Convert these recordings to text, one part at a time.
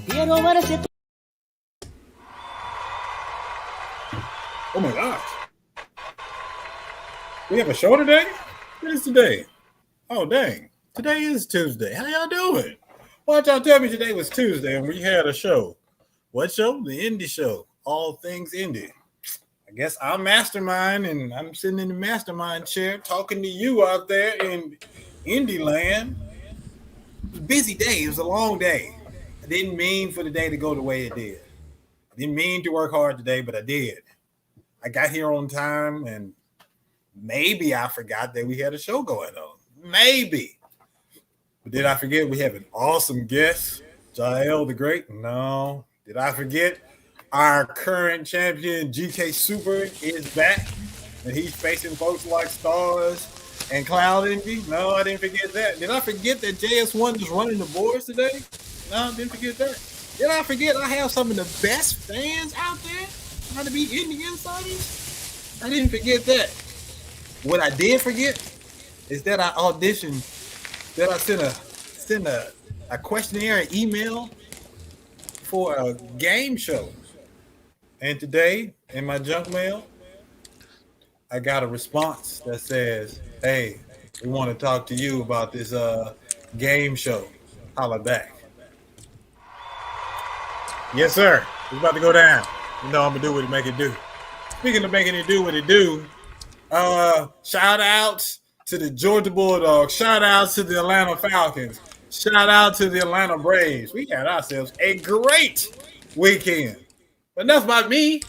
Oh my gosh. We have a show today? What is today? Oh, dang. Today is Tuesday. How y'all doing? Why don't y'all tell me today was Tuesday and we had a show? What show? The Indie Show. All things indie. I guess I'm Mastrmynd, and I'm sitting in the Mastrmynd chair talking to you out there in Indie land. It was a busy day. It was a long day. I didn't mean for the day to go the way it did. I didn't mean to work hard today, but I did. I got here on time, and maybe I forgot that we had a show going on. Maybe. But did I forget we have an awesome guest, Jael the Great? No. Did I forget our current champion, GK Super, is back, and he's facing folks like Stars and Cloud Envy? No, I didn't forget that. Did I forget that JS1 is running the boards today? No, I didn't forget that. Did I forget I have some of the best fans out there trying to be indie insiders? I didn't forget that. What I did forget is that I auditioned, that I sent a questionnaire, an email for a game show. And today, in my junk mail, I got a response that says, hey, we want to talk to you about this game show. Holla back. Yes, sir. It's about to go down. You know I'm going to do what it make it do. Speaking of making it do what it do, shout outs to the Georgia Bulldogs. Shout outs to the Atlanta Falcons. Shout out to the Atlanta Braves. We had ourselves a great weekend. But enough about me.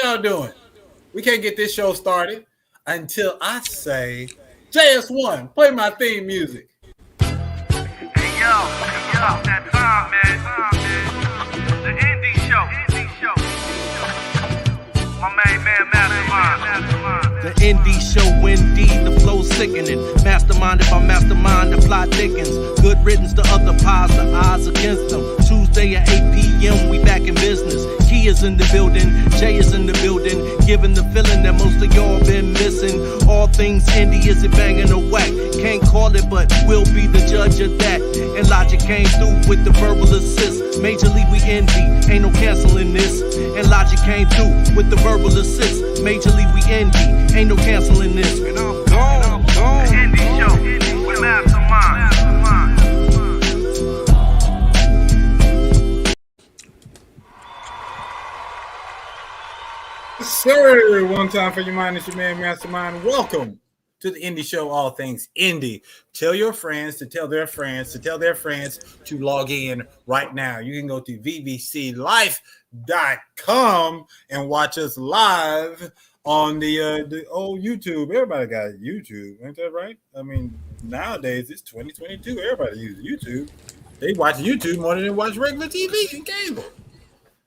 How y'all doing? We can't get this show started until I say, JS1, play my theme music. Hey, yo, that time, man. The indie show. My main man, Mastrmynd. The indie show, indeed, the flow sickening. Masterminded by Mastermind, the plot thickens. Good riddance to other pies, the odds against them. Tuesday at 8 p.m., we back in business. Key is in the building, Jay is in the building. Giving the feeling that most of y'all been missing. All things indie, is it banging or whack? Can't call it, but we'll be the judge of that. And Logic came through with the verbal assist. Majorly we indie, ain't no canceling this. And Logic came through with the verbal assist. Majorly we indie, ain't no canceling this. And I'm gone. The indie show with Mastrmynd. Sir, one time for your mind, it's your man Mastrmynd. Welcome to the Indie Show, all things indie. Tell your friends to tell their friends to tell their friends to log in right now. You can go to vvclife.com and watch us live on the old YouTube. Everybody got YouTube, ain't that right? I mean, nowadays it's 2022. Everybody uses YouTube. They watch YouTube more than they watch regular TV and cable.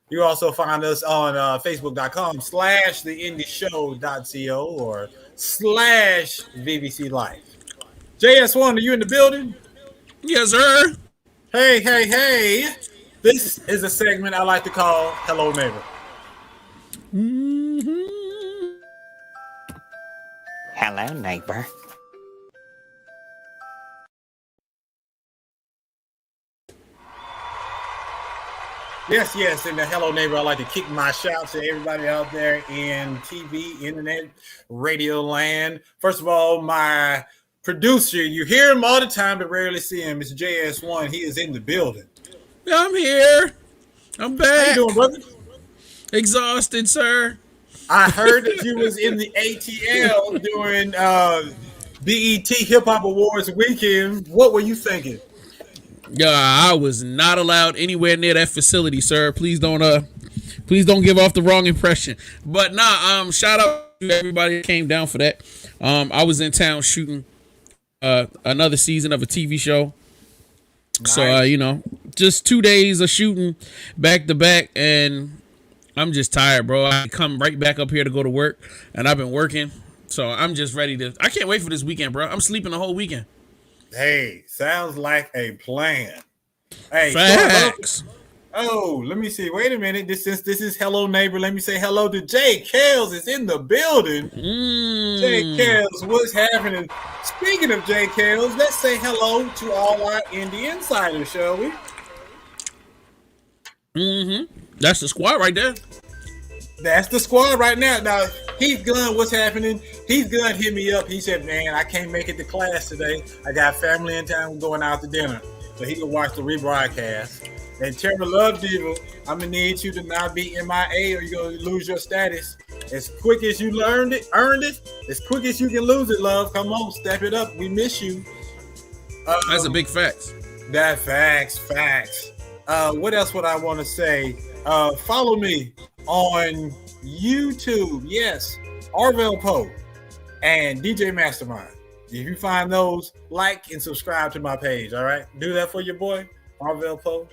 You also find us on facebook.com/theindieshow.co or /VVC Life. JS1, are you in the building? Yes, sir. Hey. This is a segment I like to call Hello Neighbor. Mm-hmm. Hello, neighbor. Yes. In the Hello Neighbor, I like to kick my shout to everybody out there in TV, internet, radio land. First of all, my producer, you hear him all the time, but rarely see him. It's JS1. He is in the building. I'm here. I'm back. How you doing, brother? Exhausted, sir. I heard that you was in the ATL during BET Hip Hop Awards weekend. What were you thinking? Yeah, I was not allowed anywhere near that facility, sir. Please don't give off the wrong impression. But shout out to everybody that came down for that. I was in town shooting another season of a TV show. Nice. So just 2 days of shooting back to back, and I'm just tired, bro. I come right back up here to go to work, and I've been working, so I'm just ready to. I can't wait for this weekend, bro. I'm sleeping the whole weekend. Hey, sounds like a plan. Hey, facts. Oh, let me see. Wait a minute. This is Hello Neighbor. Let me say hello to Jay Kells is in the building. Jay Kells, what's happening? Speaking of Jay Kells, let's say hello to all our indie insiders, shall we? That's the squad right there. That's the squad right now. Now, Heath Gunn, what's happening? Heath Gunn hit me up. He said, man, I can't make it to class today. I got family in town. We're going out to dinner. So he can watch the rebroadcast. And Terry Love Diva, I'm going to need you to not be MIA or you're going to lose your status. As quick as you earned it, as quick as you can lose it, love. Come on, step it up. We miss you. That's a big fact. That facts. What else would I want to say? Follow me on YouTube. Yes, Arvell Poe and DJ Mastrmynd. If you find those, like and subscribe to my page. All right, do that for your boy Arvell Poe,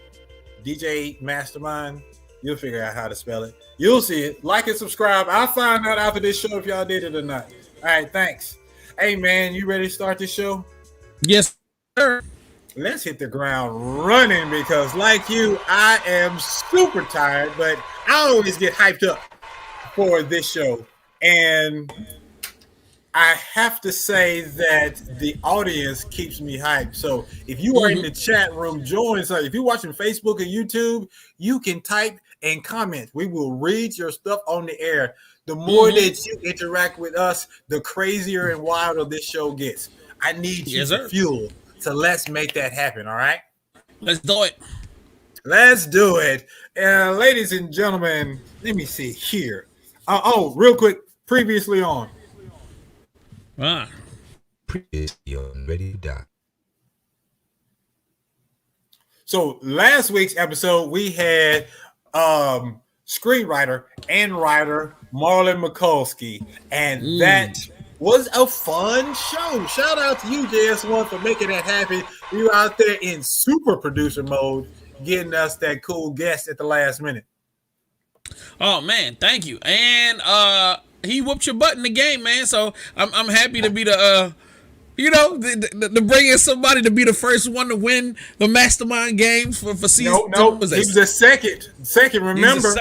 DJ Mastrmynd. You'll figure out how to spell it. You'll see it. Like and subscribe. I'll find out after this show if y'all did it or not. All right, thanks. Hey man, you ready to start this show? Yes, sir. Let's hit the ground running because, like you, I am super tired, but I always get hyped up for this show. And I have to say that the audience keeps me hyped. So if you are in the chat room, join. So if you're watching Facebook and YouTube, you can type and comment. We will read your stuff on the air. The more that you interact with us, the crazier and wilder this show gets. I need you to fuel. So let's make that happen, all right? Let's do it. Let's do it. And ladies and gentlemen, let me see here. Real quick, previously on. Previously on Ready to Die. So last week's episode, we had screenwriter and writer Marlon Mikulski, and that was a fun show. Shout out to you, JS1, for making that happen. You were out there in super producer mode, getting us that cool guest at the last minute. Oh man, thank you. And he whooped your butt in the game, man. So I'm happy to be the to bring in somebody to be the first one to win the Mastrmynd Games for season. No, he was the second. Remember,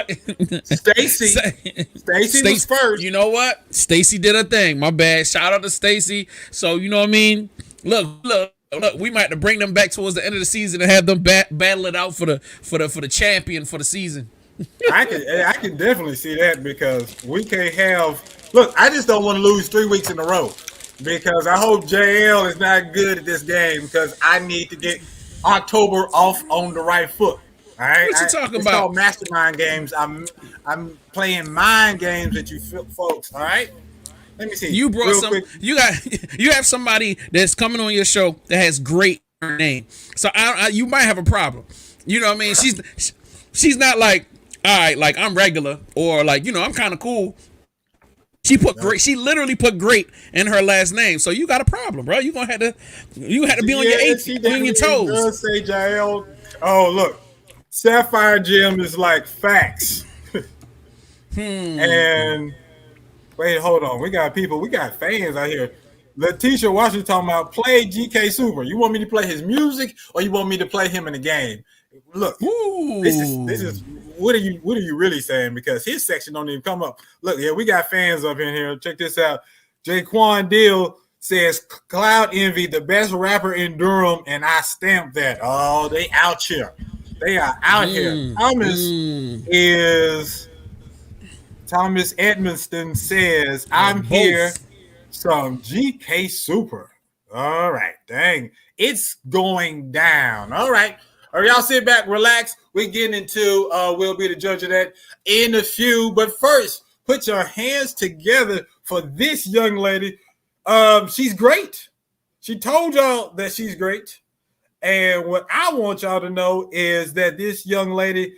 Stacy was first. You know what? Stacy did her thing. My bad. Shout out to Stacy. So you know what I mean. Look. We might have to bring them back towards the end of the season and have them battle it out for the champion for the season. I can definitely see that because we can't have. Look, I just don't want to lose 3 weeks in a row. Because I hope JL is not good at this game because I need to get October off on the right foot. All right, what you talking it's about? Called Mastrmynd Games. I'm playing mind games at you folks. All right. Let me see. You brought some. Quick. You have somebody that's coming on your show that has great name. So you might have a problem. You know what I mean? She's not like, all right, like I'm regular or like I'm kind of cool. She put great. She literally put great in her last name. So you got a problem, bro. You had to be on your toes. Does say Jael. Oh look, Sapphire Gem is like facts. And wait, hold on. We got fans out here. Letitia Washington talking about play GK Super. You want me to play his music or you want me to play him in the game? Look, this is what are you really saying? Because his section don't even come up. Look, yeah, we got fans up in here. Check this out. Jaquan Deal says Cloud Envy, the best rapper in Durham, and I stamp that. Oh, they out here. They are out here. Thomas Edmonston says, I'm here. Some GK Super. All right, dang. It's going down. All right. All right, y'all sit back, relax. We're getting into, we'll be the judge of that in a few. But first, put your hands together for this young lady. She's great. She told y'all that she's great. And what I want y'all to know is that this young lady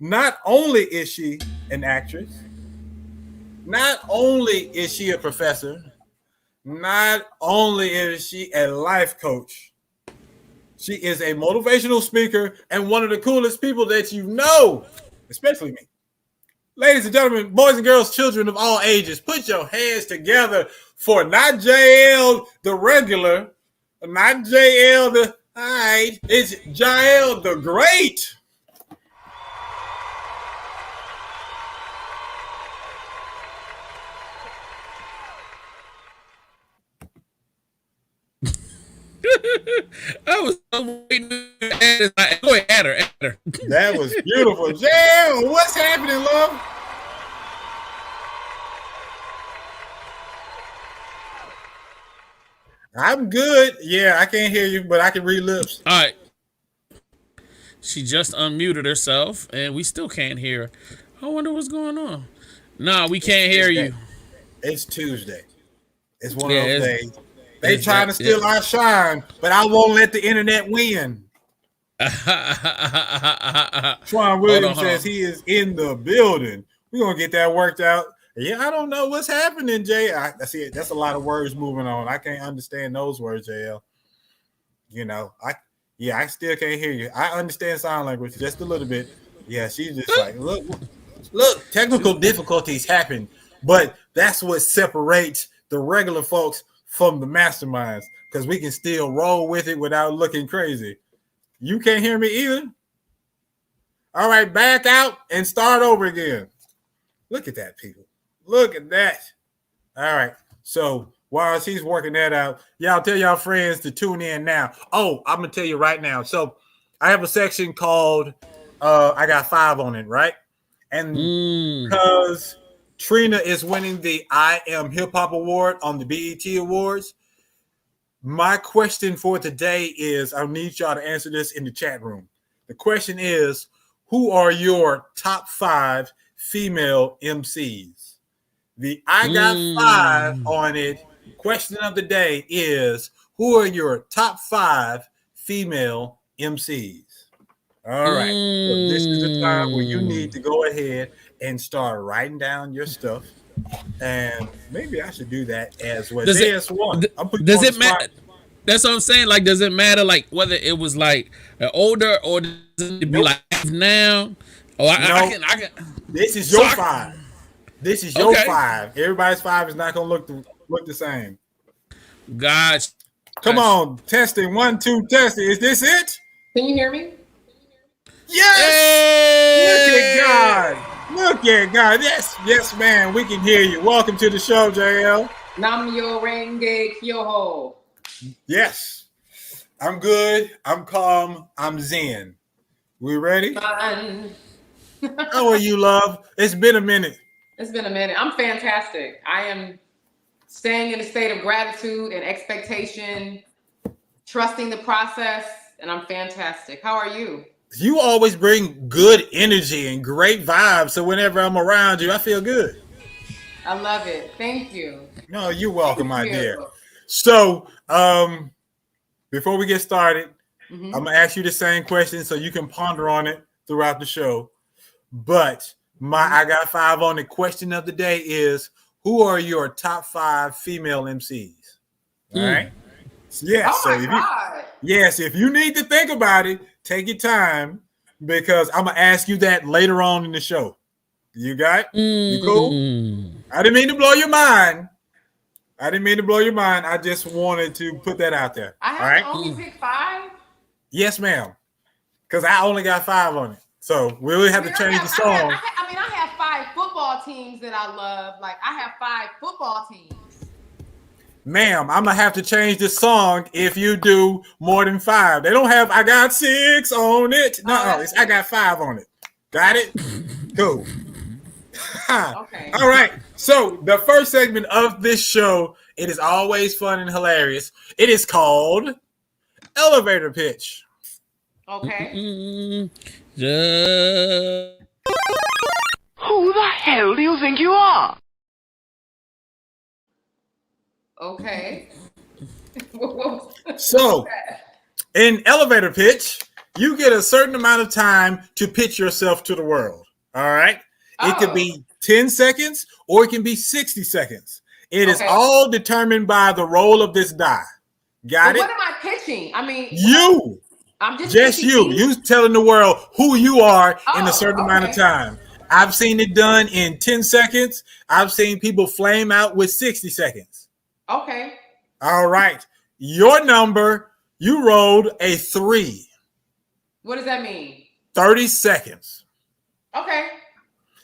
not only is she an actress, not only is she a professor, not only is she a life coach, she is a motivational speaker and one of the coolest people that you know, especially me. Ladies and gentlemen, boys and girls, children of all ages, put your hands together for not JL the regular, not JL the hide, it's Jael the Great. I was so waiting to add Add her. That was beautiful. JL, what's happening, love? I'm good. Yeah, I can't hear you, but I can read lips. All right. She just unmuted herself, and we still can't hear her. I wonder what's going on. Nah, we can't hear you. It's Tuesday. It's one of those days. They it's trying to steal our shine, but I won't let the internet win. Twan Williams says he is in the building. We're going to get that worked out. Yeah, I don't know what's happening, Jay. I see it. That's a lot of words moving on. I can't understand those words, JL. You know, I still can't hear you. I understand sign language just a little bit. Yeah, she's just like, look, technical difficulties happen, but that's what separates the regular folks from the masterminds, because we can still roll with it without looking crazy. You can't hear me either? All right, back out and start over again. Look at that, people. Look at that. All right. So while he's working that out, y'all tell y'all friends to tune in now. Oh, I'm going to tell you right now. So I have a section called I Got Five on it, right? And because Trina is winning the I Am Hip Hop Award on the BET Awards, my question for today is, I need y'all to answer this in the chat room. The question is, who are your top 5 female MCs? The I Got 5 on it question of the day is, who are your top 5 female MCs? All right. So this is the time where you need to go ahead and start writing down your stuff. And maybe I should do that as well. Does it matter? That's what I'm saying. Like, does it matter, like, whether it was like older or does it be like now? Oh, I can. This is your 5. This is your 5. Everybody's 5 is not gonna look the same. Gosh. Come on, testing 1, 2, testing. Is this it? Can you hear me? Yes. Hey! Look at God. Look at God. Yes, man. We can hear you. Welcome to the show, JL. Nam yo renge kyoho. Yes. I'm good. I'm calm. I'm zen. We ready? Fun. How are you, love? It's been a minute. It's been a minute. I'm fantastic. I am staying in a state of gratitude and expectation, trusting the process, and I'm fantastic. How are you? You always bring good energy and great vibes, so whenever I'm around you, I feel good. I love it. Thank you. No, you're welcome, my dear. So, before we get started, I'm going to ask you the same question so you can ponder on it throughout the show. But I Got 5 on the question of the day is, who are your top 5 female MCs? All right. Yes. Oh my God. If you need to think about it, take your time, because I'm going to ask you that later on in the show. You got it? You cool? I didn't mean to blow your mind. I just wanted to put that out there. I have to only pick 5? Yes, ma'am. Because I only got 5 on it. So we really have to change the song. I have 5 football teams that I love. Like, I have 5 football teams. Ma'am, I'm going to have to change the song if you do more than 5. They don't have I got 6 on it. No, it's I got 5 on it. Got it? Cool. Okay. All right. So the first segment of this show, it is always fun and hilarious. It is called Elevator Pitch. Okay. Who the hell do you think you are? Okay. So, in elevator pitch, you get a certain amount of time to pitch yourself to the world. All right. It could be 10 seconds or it can be 60 seconds. It is all determined by the roll of this die. Got it? What am I pitching? I mean, you. I'm just you. You telling the world who you are in a certain amount of time. I've seen it done in 10 seconds. I've seen people flame out with 60 seconds. Okay. All right. Your number, you rolled a 3. What does that mean? 30 seconds. Okay.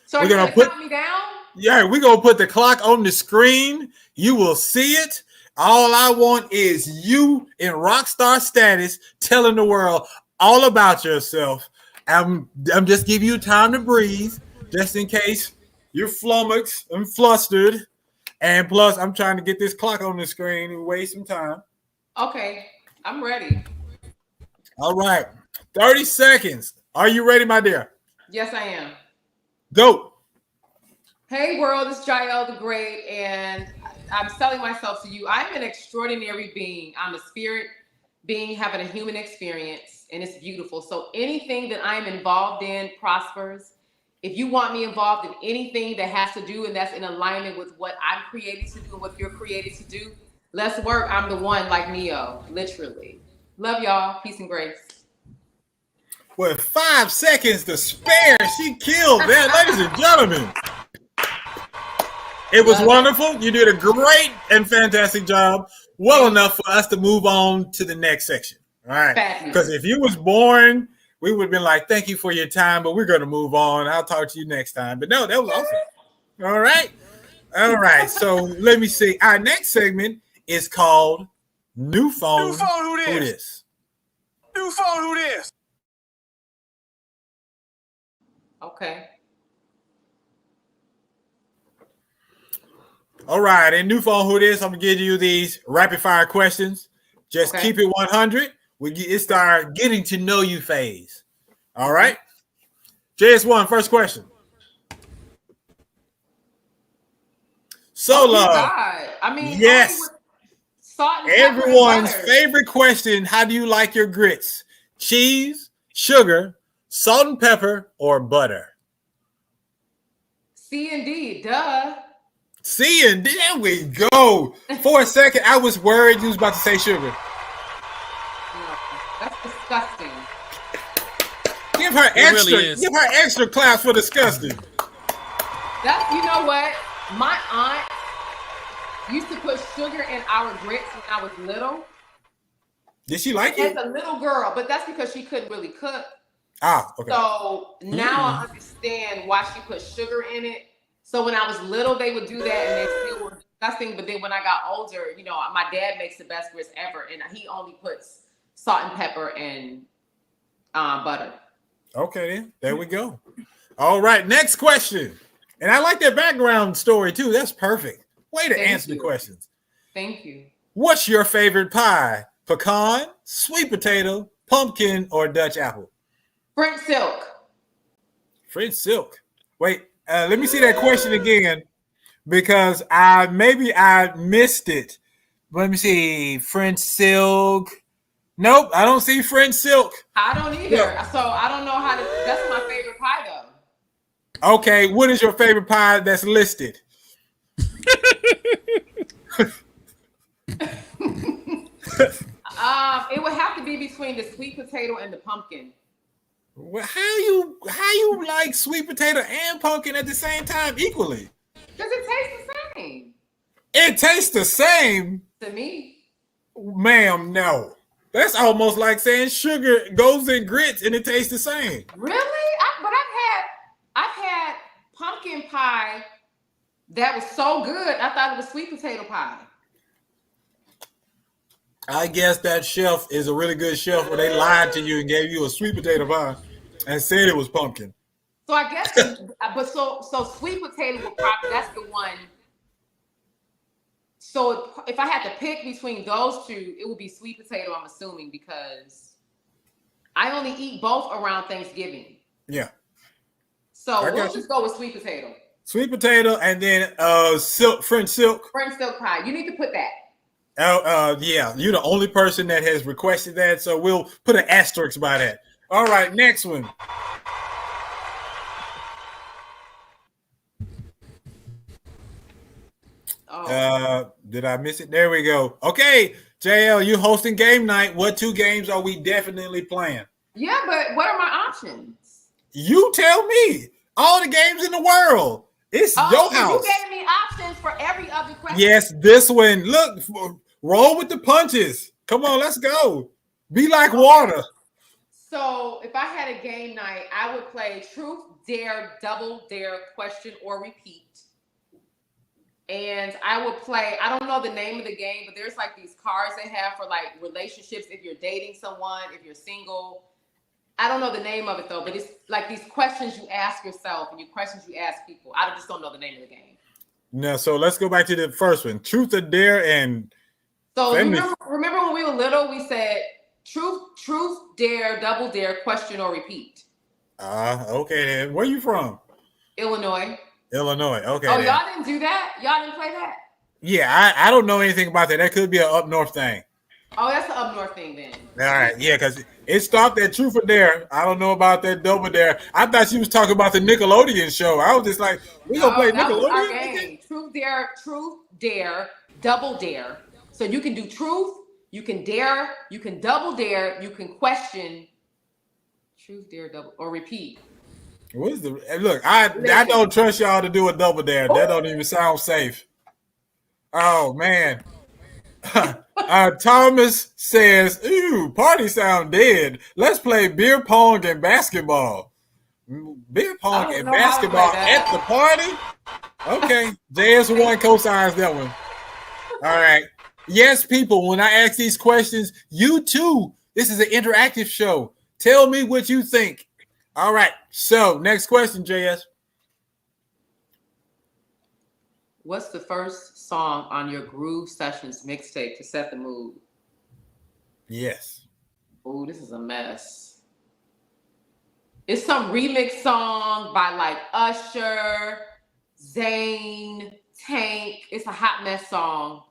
So we're going to count me down? Yeah, we're going to put the clock on the screen. You will see it. All I want is you in rock star status telling the world, all about yourself. I'm just giving you time to breathe, just in case you're flummoxed and flustered. And plus, I'm trying to get this clock on the screen and waste some time. Okay, I'm ready. All right, 30 seconds. Are you ready, my dear? Yes, I am. Go. Hey world, it's Jael the Great, and I'm selling myself to you. I'm an extraordinary being. I'm a spirit being having a human experience, and it's beautiful. So anything that I'm involved in prospers. If you want me involved in anything that has to do and that's in alignment with what I'm created to do and what you're created to do, let's work. I'm the one, like Neo, literally. Love y'all. Peace and grace. With 5 seconds to spare, she killed that, ladies and gentlemen. It was wonderful. You did a great and fantastic job. Well enough for us to move on to the next section. All right. Because if you was boring, we would have been like, thank you for your time, but we're going to move on. I'll talk to you next time. But no, that was awesome. All right. All right. So let me see. Our next segment is called New Phone. New phone, who this? Who this? New phone, who this? Okay. All right. And New Phone, who this? I'm going to give you these rapid fire questions. Just keep it 100. It's our getting to know you phase. All right. JS1, first question. Sola. I mean, yes. Salt and everyone's pepper and favorite question. How do you like your grits? Cheese, sugar, salt and pepper, or butter? C and D, duh. C and D, there we go. For a second, I was worried you was about to say sugar. No, that's disgusting. Give her extra. Really give her extra claps for disgusting. You know what? My aunt used to put sugar in our grits when I was little. Did she like As it? a little girl, but that's because she couldn't really cook. Ah, okay. So now I understand why she put sugar in it. So when I was little, they would do that and they still were disgusting. But then when I got older, you know, my dad makes the best grits ever. And he only puts salt and pepper and butter. Okay, then. There we go. All right, next question. And I like that background story too. That's perfect. Way to answer the questions. Thank you. What's your favorite pie? Pecan, sweet potato, pumpkin, or Dutch apple? French silk. French silk. Wait, let me see that question again because I missed it. Let me see. French silk. Nope, I don't see French silk. I don't either. Yeah. So I don't know how to. That's my favorite pie though. Okay, what is your favorite pie that's listed? It would have to be between the sweet potato and the pumpkin. Well, how you like sweet potato and pumpkin at the same time equally? Because it tastes the same. It tastes the same To me. Ma'am, no. That's almost like saying sugar goes in grits and it tastes the same. Really? But I've had pumpkin pie that was so good. I thought it was sweet potato pie. I guess that chef is a really good chef where they lied to you and gave you a sweet potato pie and said it was pumpkin. So I guess, but so sweet potato will probably, that's the one. So if I had to pick between those two, it would be sweet potato, I'm assuming, because I only eat both around Thanksgiving. Yeah. So we'll just go with sweet potato. Sweet potato and then French silk. French silk pie. You need to put that. Yeah, you're the only person that has requested that, so we'll put an asterisk by that. All right, next one. Did I miss it? There we go. Okay, JL, you hosting game night. What 2 games are we definitely playing? Yeah, but what are my options? You tell me. All the games in the world. It's your house. You gave me options for every other question. Yes, this one. Look, roll with the punches. Come on, let's go. Be like water. So if I had a game night, I would play Truth, Dare, Double Dare, Question or Repeat. And I would play, I don't know the name of the game, but there's like these cards they have for like relationships. If you're dating someone, if you're single, I don't know the name of it though, but it's like these questions you ask yourself and questions you ask people. I just don't know the name of the game. No, so let's go back to the first one. Truth or dare and so remember when we were little, we said truth, dare, double dare, question or repeat. Okay then. Where you from? Illinois. Okay. Oh, then. Y'all didn't do that? Y'all didn't play that? Yeah, I don't know anything about that. That could be an up north thing. Oh, that's the up north thing then. All right, yeah, because it stopped at truth or dare. I don't know about that double dare. I thought she was talking about the Nickelodeon show. I was just like, we gonna play Nickelodeon? Was our game. Truth, dare, double dare. So you can do truth, you can dare, you can double dare, you can question. Truth, dare, double, or repeat. What is the look? I don't trust y'all to do a double dare. That don't even sound safe. Oh man. Thomas says, "Ooh, party sound dead. Let's play beer pong and basketball. Beer pong and basketball at the party." Okay, JS1 co-signs that one. All right. Yes, people. When I ask these questions, you too. This is an interactive show. Tell me what you think. All right. So, next question, JS. What's the first song on your Groove Sessions mixtape to set the mood? Yes. Oh, this is a mess. It's some remix song by like Usher, Zayn, Tank. It's a hot mess song.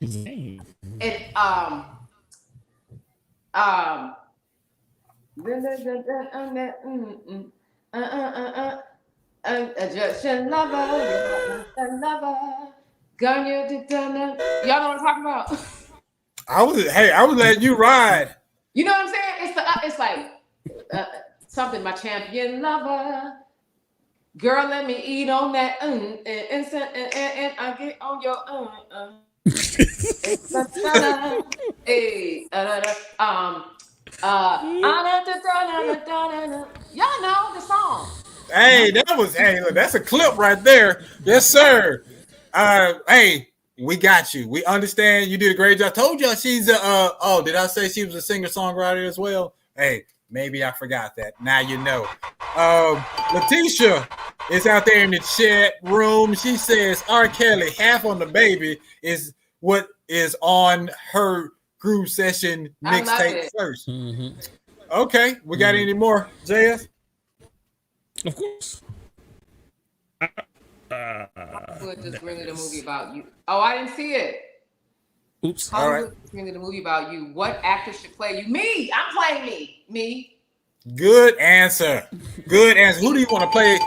Zayn. Just a lover, gun you to y'all know what I'm talking about? I was letting you ride. You know what I'm saying? It's like something. My champion lover, girl, let me eat on that and I get on your hey y'all know the song. Hey, look, that's a clip right there. Yes, sir. Hey, we got you. We understand you did a great job. Told y'all she's did I say she was a singer-songwriter as well? Hey, maybe I forgot that. Now you know. Letitia is out there in the chat room. She says R. Kelly, half on the baby is what is on her Groove Session mixtape first. Mm-hmm. Okay, we got any more, JS? Of course. Hollywood just bringing a movie about you. Oh, I didn't see it. Oops. Hollywood just bringing a movie about you. What actor should play you? Me. I'm playing me. Me. Good answer. Good answer. Who do you want to play?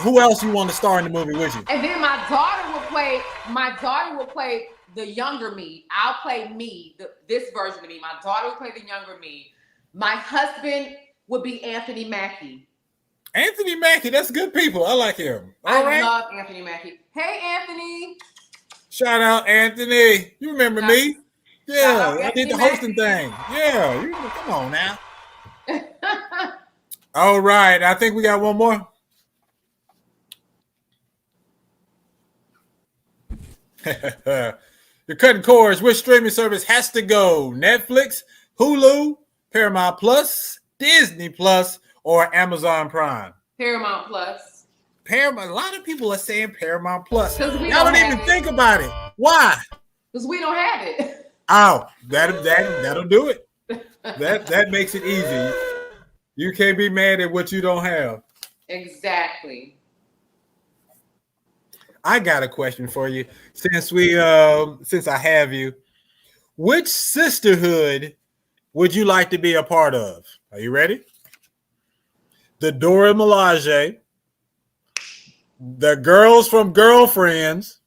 Who else you want to star in the movie with you? And then my daughter will play the younger me. I'll play me, this version of me. My daughter will play the younger me. My husband would be Anthony Mackie. Anthony Mackie, that's good people. I like him. I love Anthony Mackie. Hey, Anthony. Shout out, Anthony. You remember me? Yeah, I did the hosting thing. Yeah, come on now. All right, I think we got one more. You're cutting cords. Which streaming service has to go? Netflix, Hulu, Paramount Plus, Disney Plus, or Amazon Prime? Paramount Plus. Paramount. A lot of people are saying Paramount Plus. Y'all don't even think about it. Why? Because we don't have it. Oh, that'll do it. That makes it easy. You can't be mad at what you don't have. Exactly. I got a question for you. Since I have you, which sisterhood would you like to be a part of? Are you ready? The Dora Milaje, the girls from Girlfriends,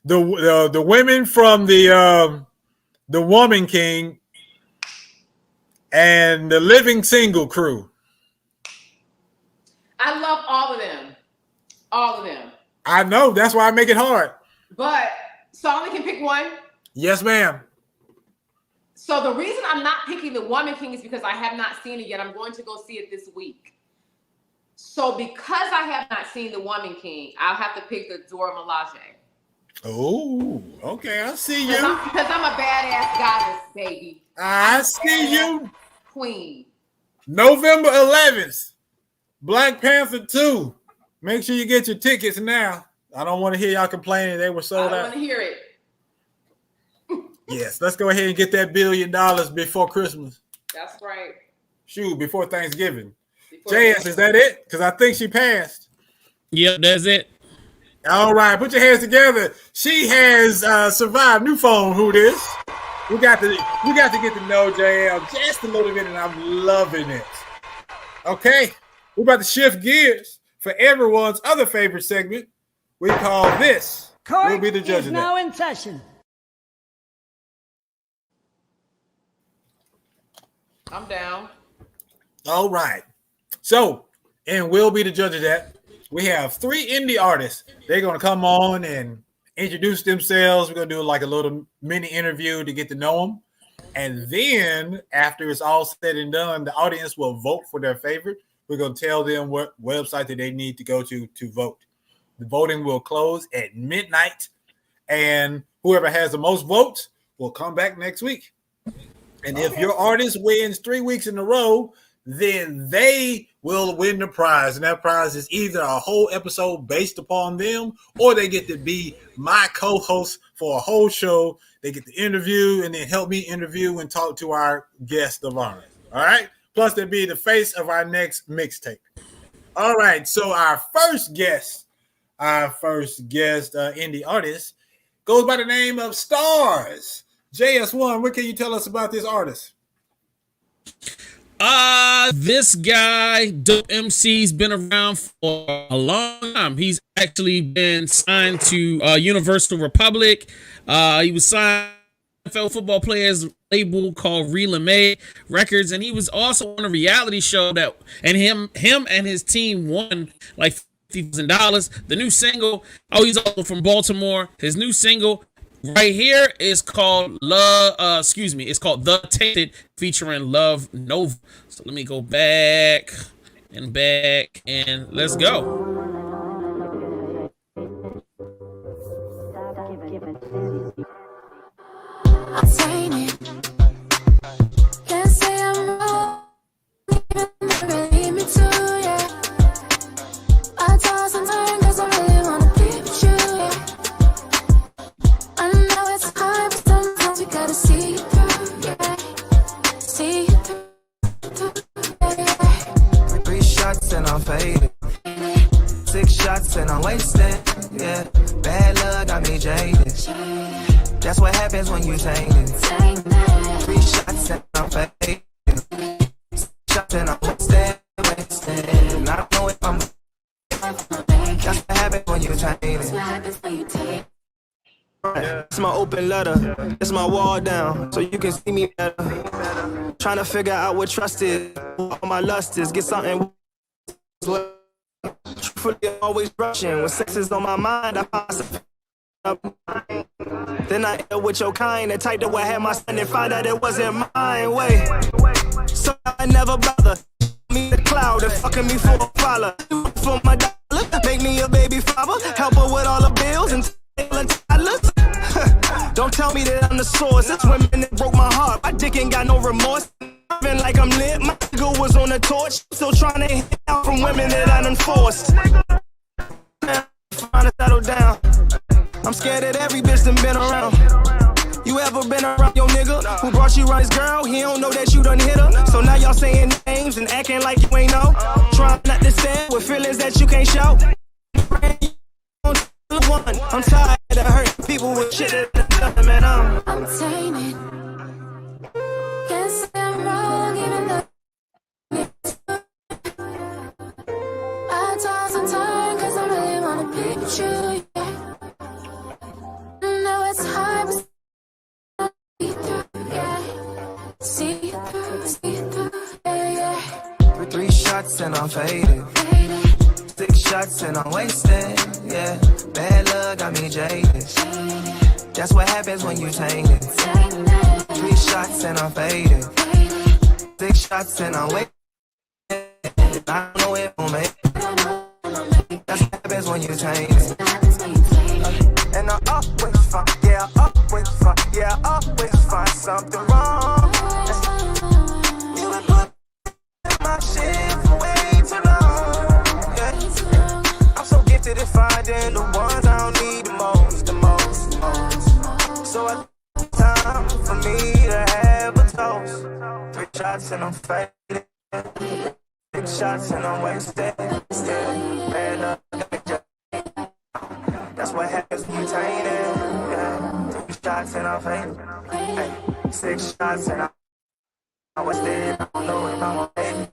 the women from the Woman King, and the Living Single crew. I love all of them. All of them. I know. That's why I make it hard. But so I only can pick one? Yes, ma'am. So the reason I'm not picking the Woman King is because I have not seen it yet. I'm going to go see it this week. So because I have not seen the Woman King, I'll have to pick the Dora Milaje. Oh, okay. I see you. Because I'm a badass goddess, baby. I see you. Queen. November 11th, Black Panther 2. Make sure you get your tickets now. I don't want to hear y'all complaining they were sold out. I want to hear it. Yes, let's go ahead and get that $1 billion before Christmas. That's right. Shoot, before Thanksgiving. JS, is that it? Because I think she passed. Yep, that's it. All right, put your hands together. She has survived. New phone, who this? We got to get to know JL just a little bit, and I'm loving it. Okay, we're about to shift gears for everyone's other favorite segment. We call this. We'll be the judge of that. Now in session. I'm down. All right. So, and we'll be the judge of that. We have 3 indie artists. They're going to come on and introduce themselves. We're going to do like a little mini interview to get to know them. And then after it's all said and done, the audience will vote for their favorite. We're going to tell them what website that they need to go to vote. The voting will close at midnight. And whoever has the most votes will come back next week. And if your artist wins 3 weeks in a row, then they will win the prize. And that prize is either a whole episode based upon them, or they get to be my co-host for a whole show. They get to interview and then help me interview and talk to our guest of honor. All right. Plus, they'll be the face of our next mixtape. All right. So our first guest, indie artist, goes by the name of Stars. JS1, what can you tell us about this artist? This guy, Dope MC's been around for a long time. He's actually been signed to Universal Republic. He was signed to NFL football players label called Relay Records, and he was also on a reality show that, and him and his team won like $50,000. The new single, he's also from Baltimore. His new single right here is called it's called The Tainted, featuring Love Nova. So let me go back and let's go. I'm saying it. Can't say I'm wrong, even never lead me to, yeah. I toss and turn 'cause I really wanna be with you, yeah. I know it's hard, but sometimes you gotta see it through, yeah. See it through, yeah. 3 shots and I'm faded. 6 shots and I'm wasted, yeah. Bad luck got me jaded. That's what happens when you taint it. 3 shots and I'm faded. 6 shots and I'm wasted. I don't know if I'm. That's what happens when you taint it. It's my open letter, it's my wall down, so you can see me better. Trying to figure out what trust is, what my lust is, get something. Truthfully, always rushing. When sex is on my mind, I find something up. Then I end with your kind, the type that would have my son and find out it wasn't mine. Wait, so I never bother. Me the cloud and fucking me for a follow. For my dollar, make me a baby father, help her with all the bills and toddlers. Don't tell me that I'm the source. It's women that broke my heart. My dick ain't got no remorse. Been like I'm lit. My nigga was on the torch. Still trying to hit out from women that I done forced. Trying to settle down. I'm scared that every bitch done been around. You ever been around your nigga who brought you around his girl? He don't know that you done hit her. So now y'all saying names and acting like you ain't know. Trying not to stand with feelings that you can't show. I'm tired of hurting people with shit that done, man. I'm tainted. Can't say I'm wrong, even though I toss and turn 'cause I really wanna be with you, yeah. I know it's hard, but see through, yeah. See through, yeah, yeah. 3 shots and I'm faded. 6 shots and I'm wasted, yeah. Bad luck got me jaded. That's what happens when you taint it. 3 shots and I'm faded. 6 shots and I'm wasted. I don't know if I'm make it. That's what happens when you taint it. And something wrong. You been putting my shit for way too long. Yeah. I'm so gifted at finding the ones I don't need the most. So it's time for me to have a toast. 3 shots and I'm faded. 6 shots and I'm wasted. Yeah, man, that's what happens when you tainted. Yeah, 3 shots and I'm faded. Hey, 6 shots and I was dead. I don't know if I'm okay.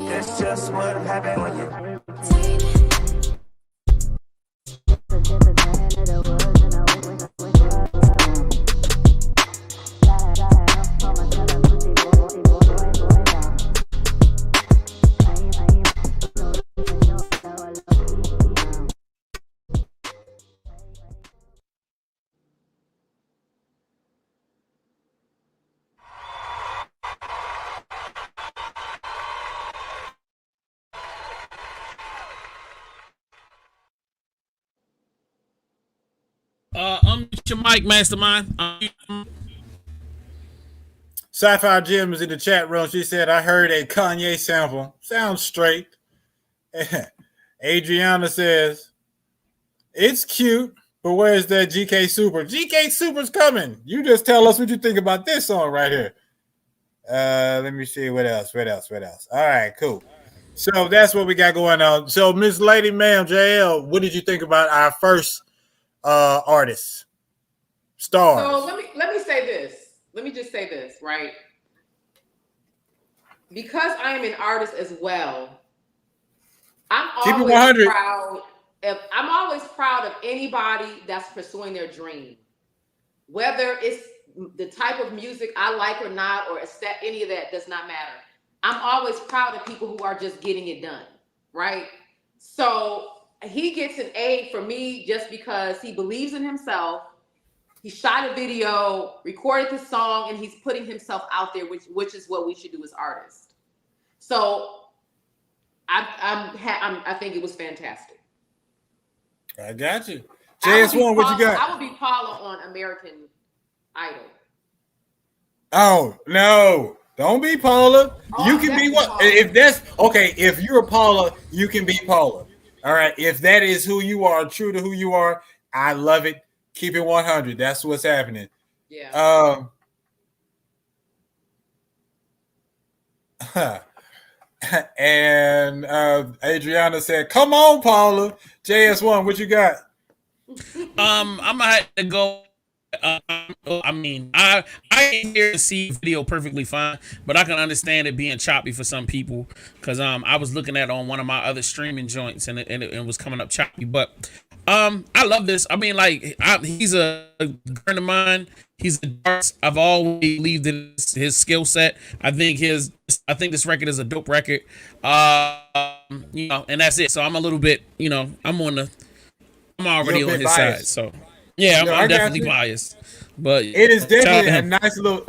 That's just what happened when you. Unmute your mic, Mastermind. Sci-Fi Jim is in the chat room. She said, I heard a Kanye sample. Sounds straight. Adriana says, it's cute, but where's that GK Super? GK Super's coming. You just tell us what you think about this song right here. Let me see what else. All right, cool. So that's what we got going on. So Miss Lady Ma'am, JL, what did you think about our first artists? Stars. So let me say this. Let me just say this, right? Because I am an artist as well, I'm always proud of anybody that's pursuing their dream. Whether it's the type of music I like or not, or any of that does not matter. I'm always proud of people who are just getting it done, right? So he gets an A for me just because he believes in himself. He shot a video, recorded the song, and he's putting himself out there, which is what we should do as artists. So I think it was fantastic. I got you. JS1, what you got? I would be Paula on American Idol. Oh, no. Don't be Paula. You can be what? Paula. If that's okay, if you're Paula, you can be Paula. All right. If that is who you are, true to who you are, I love it. Keep it 100. That's what's happening. Yeah. And Adriana said, "Come on, Paula." JS1, what you got? I'm gonna have to go. I mean, I ain't here to see video perfectly fine, but I can understand it being choppy for some people because I was looking at it on one of my other streaming joints and it was coming up choppy. But I love this. I mean, like he's a friend of mine. He's a artist. I've always believed in his skill set. I think this record is a dope record. You know, and that's it. So I'm a little bit, you know, I'm already on his biased. Side. So yeah, I'm definitely biased. But it is definitely a nice little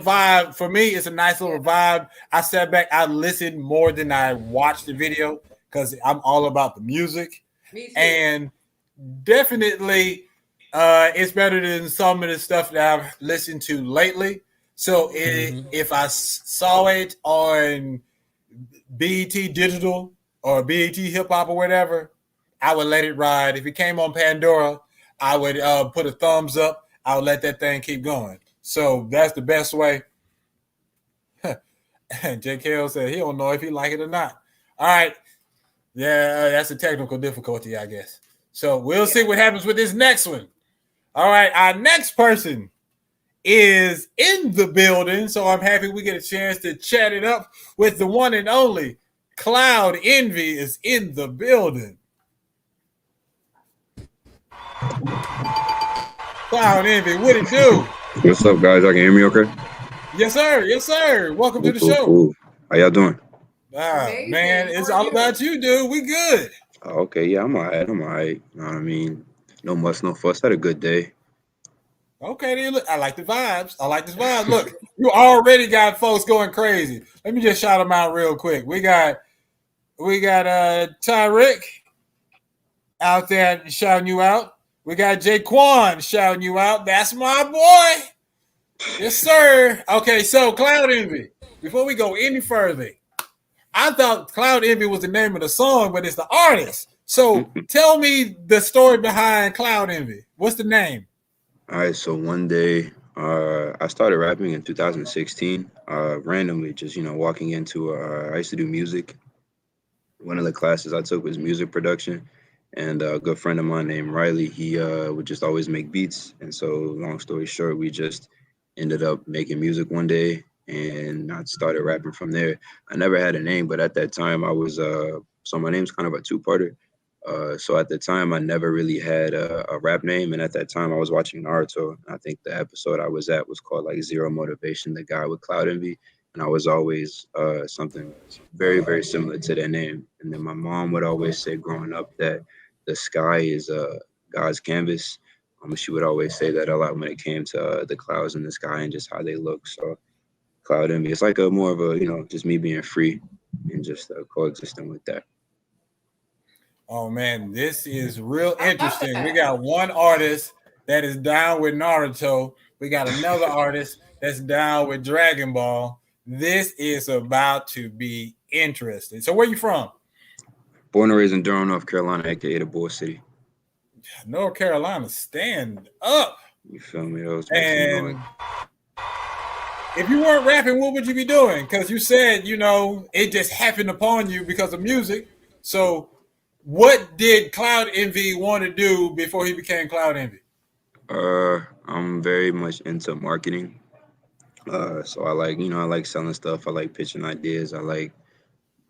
vibe. For me, it's a nice little vibe. I sat back, I listened more than I watched the video because I'm all about the music. Me too. And definitely it's better than some of the stuff that I've listened to lately. So if I saw it on BET Digital or BET Hip Hop or whatever, I would let it ride. If it came on Pandora, I would put a thumbs up. I would let that thing keep going. So that's the best way. And JKL said he don't know if he like it or not. All right. Yeah, that's a technical difficulty, I guess. So we'll see what happens with this next one. All right, our next person is in the building, so I'm happy we get a chance to chat it up with the one and only Cloud Envy is in the building. Cloud Envy, what it do? What's up, guys? Y'all can hear me okay? Yes, sir. Yes, sir. Welcome to the show. Cool. How y'all doing? Man, it's all about you, dude. We good. Okay, yeah, I'm all right. You know what I mean? No muss, no fuss. Had a good day. Okay, then look, I like the vibes. I like this vibe. Look, you already got folks going crazy. Let me just shout them out real quick. We got Tyrick out there shouting you out. We got Jaquan shouting you out. That's my boy. Yes, sir. Okay, so Cloud Envy. Before we go any further, I thought Cloud Envy was the name of the song, but it's the artist. So tell me the story behind Cloud Envy. What's the name? All right, so one day, I started rapping in 2016. Randomly, just walking into. I used to do music. One of the classes I took was music production, and a good friend of mine named Riley, he would just always make beats. And so, long story short, we just ended up making music one day, and I started rapping from there. I never had a name, but at that time, I was so my name's kind of a two-parter. So at the time, I never really had a rap name, and at that time, I was watching Naruto. I think the episode I was at was called like Zero Motivation, the guy with Cloud Envy, and I was always something very, very similar to that name. And then my mom would always say growing up that the sky is God's canvas. She would always say that a lot when it came to the clouds in the sky and just how they look. So Cloud Envy, it's like a more of a, just me being free and just coexisting with that. Oh man, this is real interesting. We got one artist that is down with Naruto. We got another artist that's down with Dragon Ball. This is about to be interesting. So where you from? Born and raised in Durham, North Carolina, aka the Bull City. North Carolina, stand up. You feel me? Those and if you weren't rapping, what would you be doing? Because you said, it just happened upon you because of music. So what did Cloud Envy want to do before he became Cloud Envy? I'm very much into marketing. So I like selling stuff. I like pitching ideas. I like,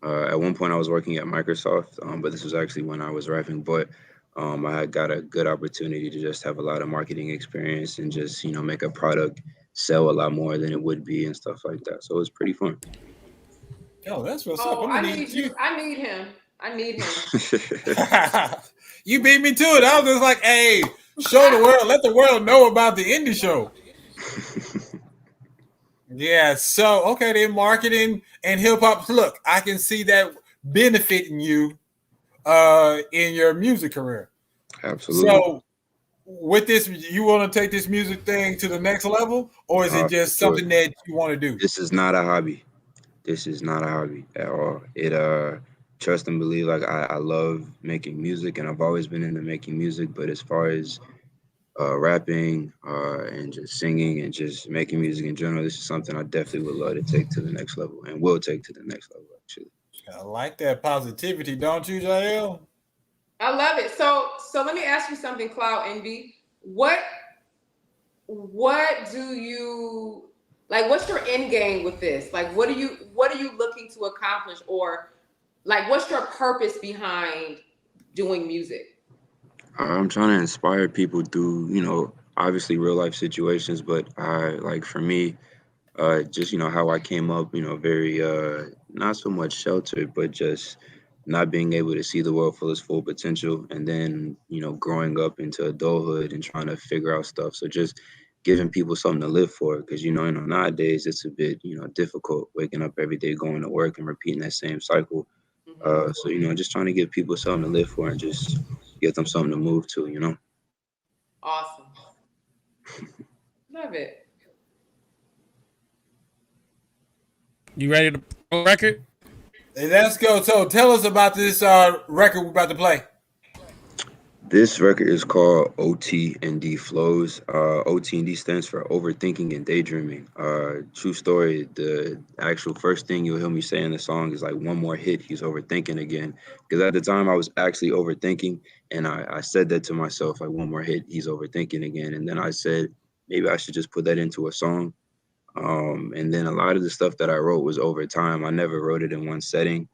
at one point I was working at Microsoft, but this was actually when I was rapping, but I had got a good opportunity to just have a lot of marketing experience and just, make a product sell a lot more than it would be and stuff like that. So it was pretty fun. Oh, that's what's up. I need him. I need him. You beat me to it. I was just like, hey, show the world, let the world know about the indie show. Yeah, so okay, then marketing and hip hop. Look, I can see that benefiting you in your music career. Absolutely. So with this, you want to take this music thing to the next level, or is it just something that you want to do? This is not a hobby. This is not a hobby at all. It trust and believe, like I love making music and I've always been into making music, but as far as rapping and just singing and just making music in general, this is something I definitely would love to take to the next level and will take to the next level, actually. I like that positivity, don't you, Jael? I love it. So let me ask you something, Cloud Envy. What do you like? What's your end game with this? Like, what are you looking to accomplish, or like, what's your purpose behind doing music? I'm trying to inspire people through, obviously real life situations, but for me, just, how I came up, very, not so much sheltered, but just not being able to see the world for its full potential. And then, growing up into adulthood and trying to figure out stuff. So just giving people something to live for. Because, nowadays it's a bit, difficult waking up every day, going to work and repeating that same cycle. So, just trying to give people something to live for and just give them something to move to, Awesome. Love it. You ready to roll record? Hey, let's go. So tell us about this record we're about to play. This record is called OT&D Flows. OT&D stands for Overthinking and Daydreaming. True story, the actual first thing you'll hear me say in the song is like, one more hit, he's overthinking again. Because at the time I was actually overthinking, and I said that to myself, like, one more hit, he's overthinking again. And then I said, maybe I should just put that into a song. And then a lot of the stuff that I wrote was over time. I never wrote it in one setting.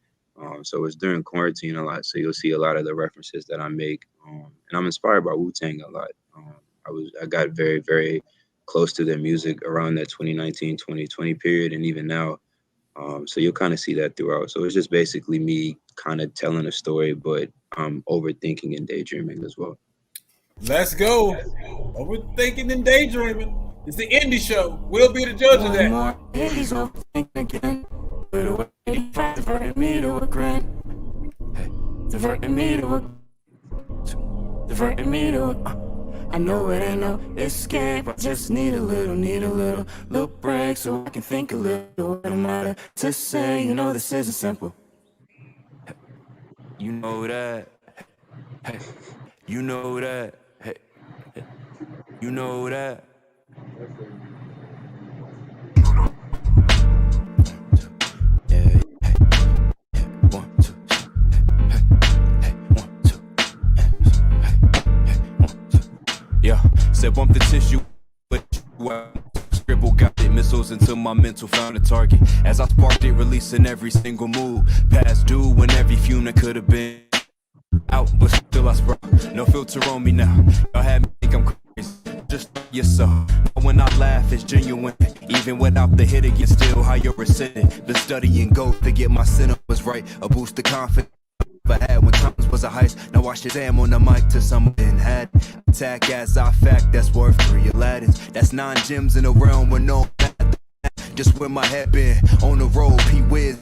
So it's during quarantine a lot. So you'll see a lot of the references that I make. And I'm inspired by Wu-Tang a lot. I got very, very close to their music around that 2019, 2020 period. And even now, so you'll kind of see that throughout. So it's just basically me kind of telling a story, but overthinking and daydreaming as well. Let's go. Overthinking and daydreaming. It's the indie show. We'll be the judge of that. He's overthinking again. Diverting me to a grin. Diverting me to a I know it ain't no escape. I just need a little break so I can think a little. What am I to say? You know this isn't simple. You know that. Hey, you know that. Hey, you know that. Yeah, said bump the tissue, but scribble got it. Missiles into my mental, found a target. As I sparked it, releasing every single move. Past due when every fume that could have been out, but still I sprout. No filter on me now. Y'all had me think I'm crazy. Just yourself. When I laugh, it's genuine. Even without the hit, it gets still how you're ascending. The studying go to get my center was right. A boost of confidence. I had when times was a heist. Now I Shazam on the mic to someone had attack as I fact. That's worth 3 Aladdins. That's 9 gems in a realm with no math. Just where my head been on the road. P Wiz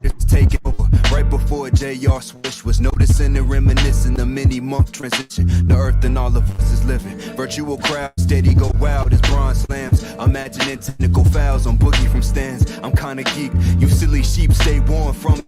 it's taking over. Right before JR switch was noticing and reminiscing the many-month transition. The earth and all of us is living. Virtual crowd steady go wild as bronze slams. Imagining technical fouls on boogie from stands. I'm kinda geek. You silly sheep stay warm from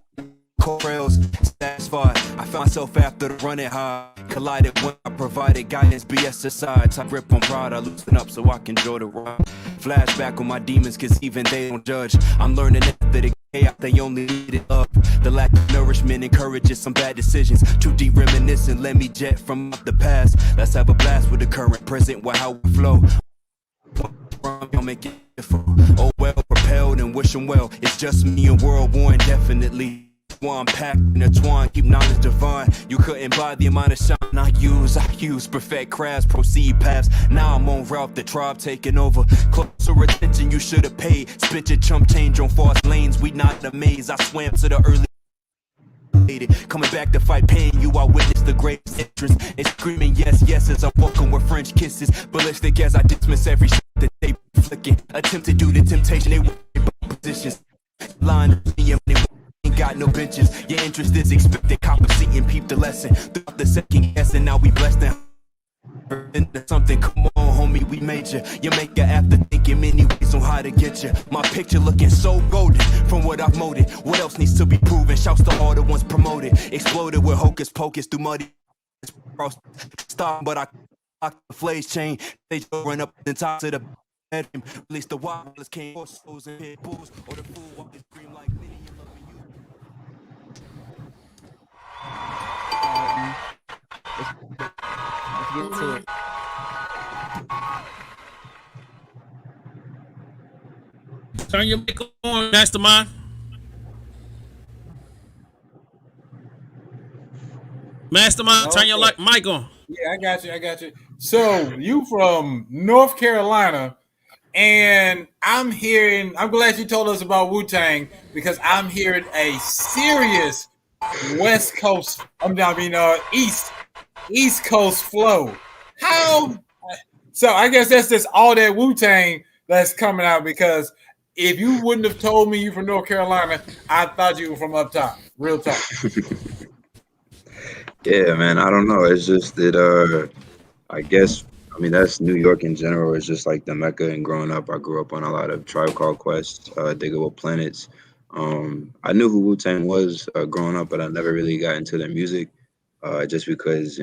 rails, satisfied. I found myself after the running high. Collided when I provided guidance, BS aside. Top grip on pride, I loosen up so I can enjoy the ride. Flashback on my demons, cause even they don't judge. I'm learning after the chaos, they only need it up. The lack of nourishment encourages some bad decisions. Too deep reminiscent, let me jet from the past. Let's have a blast with the current present, while how we flow. I'll make it different. Oh well, propelled and wishing well. It's just me and world war indefinitely. One packed and intertwined, keep knowledge divine. You couldn't buy the amount of shine I use, perfect crafts, proceed paths. Now I'm on route, the tribe taking over. Closer attention, you should have paid. Spit your chump change on false lanes, we not amazed. I swam to the early coming back to fight pain, you I witnessed the greatest entrance. And screaming yes, yes as I walk on with French kisses. Ballistic as I dismiss every shot that they flicking. Attempt to do the temptation, they were positions. Line ain't got no benches. Your interest is expected. Cop a seat and peep the lesson. Throughout the second guess, and now we blessed now. Into something, come on, homie, we major. You make it after thinking many ways on how to get you. My picture looking so golden from what I've molded. What else needs to be proven? Shouts to all the ones promoted. Exploded with hocus pocus through muddy. Stop, but I the flames chain. They run up the top of the bed. Release the wildest came horses and pit bulls. Or the fool walk the scream like many. Let's get to it. Turn your mic on, Mastermind. Mastermind, turn your mic on. Yeah, I got you. So you from North Carolina, and I'm glad you told us about Wu-Tang, because I'm hearing a serious West Coast, East Coast flow. So I guess that's just all that Wu-Tang that's coming out, because if you wouldn't have told me you from North Carolina, I thought you were from up top, real top. Yeah, man, I don't know. It's just that I guess, that's New York in general. It's just like the Mecca, and growing up, I grew up on a lot of Tribe Called Quest, Diggable Planets. I knew who Wu-Tang was growing up, but I never really got into their music just because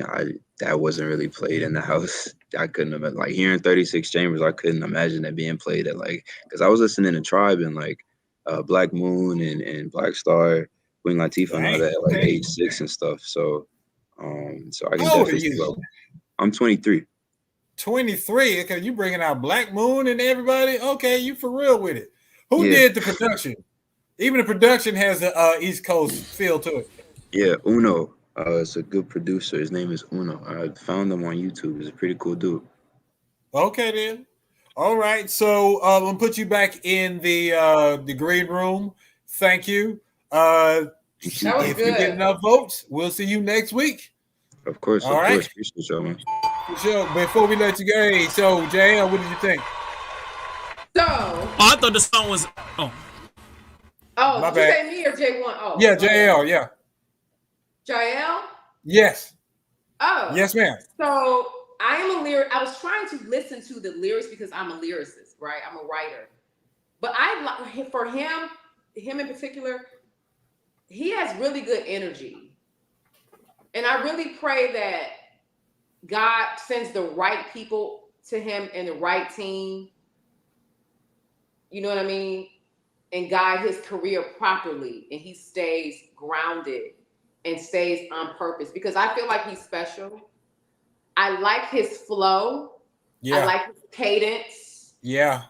that wasn't really played in the house. I couldn't have, like, hearing 36 Chambers, I couldn't imagine that being played at, like, because I was listening to Tribe and, like, Black Moon and Black Star, Queen Latifah and all that at, like, age 6 and stuff. So I can definitely go. I'm 23. 23? Okay, you bringing out Black Moon and everybody? Okay, you for real with it. Who did the production? Even the production has a East Coast feel to it. Yeah, Uno. It's a good producer. His name is Uno. I found him on YouTube. He's a pretty cool dude. Okay, then. All right. So I'm gonna put you back in the green room. Thank you. If you get enough votes, we'll see you next week. Of course. All right. Appreciate you, man. For sure. Before we let you go, hey, so JL, what did you think? I thought the song was. Oh, my did you bad. say me or J1? Oh, yeah, JL. Yeah. JL? Yes. Oh. Yes, ma'am. So I am a lyric. I was trying to listen to the lyrics because I'm a lyricist, right? I'm a writer. But for him in particular, he has really good energy. And I really pray that God sends the right people to him and the right team. You know what I mean? And guide his career properly. And he stays grounded and stays on purpose. Because I feel like he's special. I like his flow. Yeah. I like his cadence. Yeah.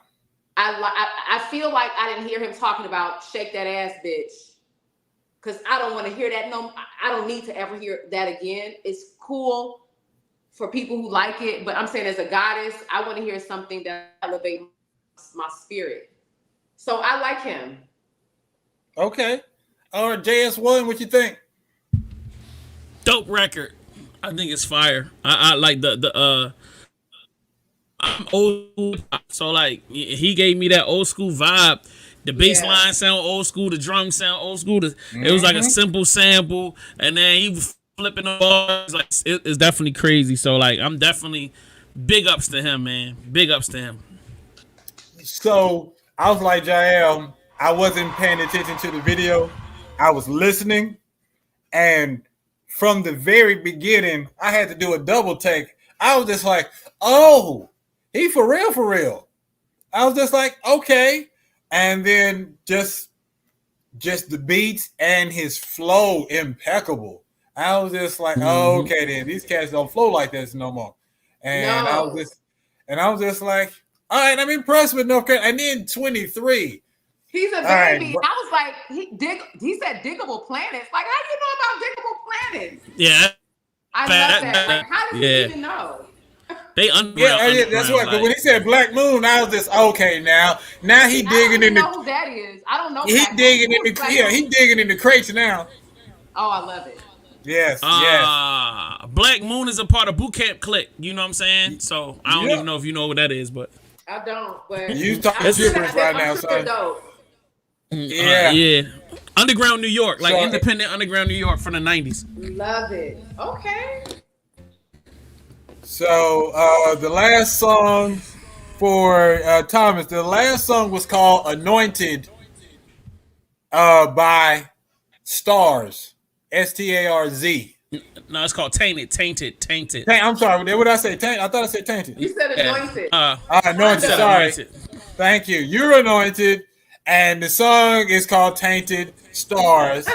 I feel like I didn't hear him talking about shake that ass, bitch. Because I don't want to hear that. No, I don't need to ever hear that again. It's cool for people who like it. But I'm saying as a goddess, I want to hear something that elevates my spirit. So I like him. Okay. All right, JS1, what you think? Dope record. I think it's fire. I like the I'm old, so like he gave me that old school vibe. The bass line sound old school, the drums sound old school. It was like a simple sample, and then he was flipping the bars. Like it's definitely crazy. So like I'm definitely big ups to him, man. Big ups to him. So I was like Jael, I wasn't paying attention to the video. I was listening, and from the very beginning, I had to do a double take. I was just like, oh, he for real, for real. I was just like, okay. And then just the beats and his flow impeccable. I was just like, oh, okay, then these cats don't flow like this no more. And I was just like, all right, I'm impressed with North Carolina. And then 23. He's a baby. Right. I was like, he said diggable planets. Like, how do you know about diggable planets? Yeah. I love that. Like, how does he even know? They underground. That's what. But when he said Black Moon, I was just okay. Now he digging in the. I don't know who that is. I don't know. He digging in the. Yeah, he digging in the crates now. Oh, I love it. Yes. Black Moon is a part of Boot Camp Clique. You know what I'm saying? So I don't even know if you know what that is, but I don't. But you talking gibberish right now, son. Yeah. Underground New York, like independent underground New York from the 90s. Love it. Okay. So the last song for Thomas, the last song was called Anointed by Stars. STARZ. No, it's called Tainted. I'm sorry. What did I say? Tainted? I thought I said Tainted. You said Anointed. Anointed. Sorry. Anointed. Thank you. You're anointed. And the song is called Tainted Stars.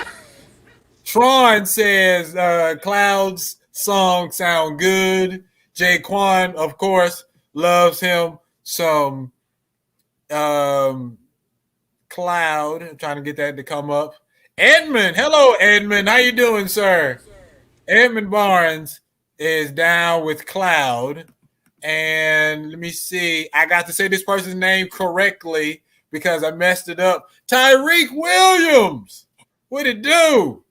Tron says Cloud's song sound good. Jaquan, of course, loves him some Cloud. I'm trying to get that to come up. Edmund. Hello, Edmund. How you doing, sir? Edmund Barnes is down with Cloud. And let me see. I got to say this person's name correctly because I messed it up. Tyreek Williams. What it do?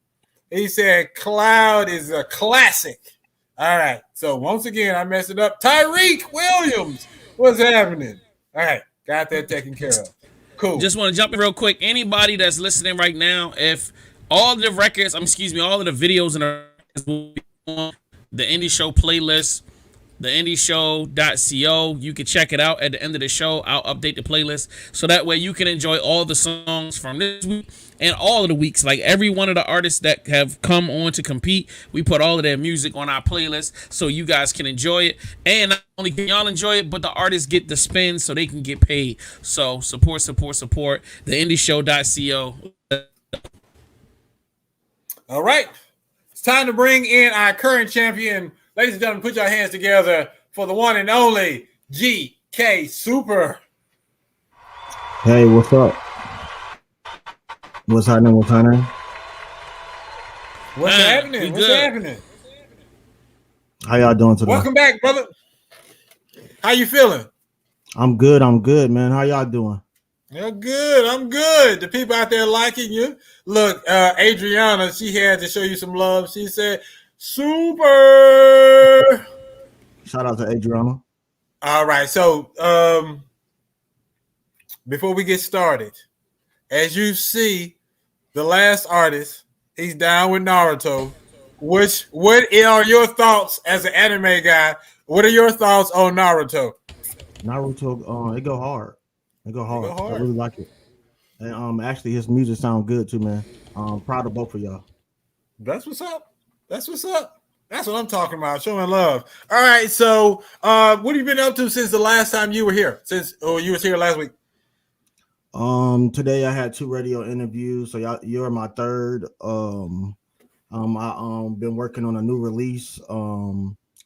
He said Cloud is a classic. All right. So once again, I messed it up. Tyreek Williams. What's happening? All right. Got that taken care of. Cool. Just want to jump in real quick. Anybody that's listening right now, if all the records, all of the videos and will be on the Indie Show playlist, the indieshow.co. You can check it out at the end of the show. I'll update the playlist so that way you can enjoy all the songs from this week and all of the weeks. Like every one of the artists that have come on to compete, we put all of their music on our playlist so you guys can enjoy it. And not only can y'all enjoy it, but the artists get the spin so they can get paid. So support. The indieshow.co. All right. It's time to bring in our current champion. Ladies and gentlemen, put your hands together for the one and only GK Super. Hey, what's up? What's happening? What's happening? How y'all doing today? Welcome back, brother. How you feeling? I'm good, man. How y'all doing? You're good. I'm good. The people out there liking you. Look, Adriana, she had to show you some love. She said, Super. Shout out to Adriana. All right. So before we get started, as you see, the last artist, he's down with Naruto. What are your thoughts as an anime guy? What are your thoughts on Naruto? Naruto, it go hard. It go hard. go hard. I really like it. And actually, his music sound good too, man. Proud of both of y'all. That's what's up. That's what's up. That's what I'm talking about. Showing love. All right. So, what have you been up to since the last time you were here? You was here last week. Today I had 2 radio interviews. So you're my third. I been working on a new release.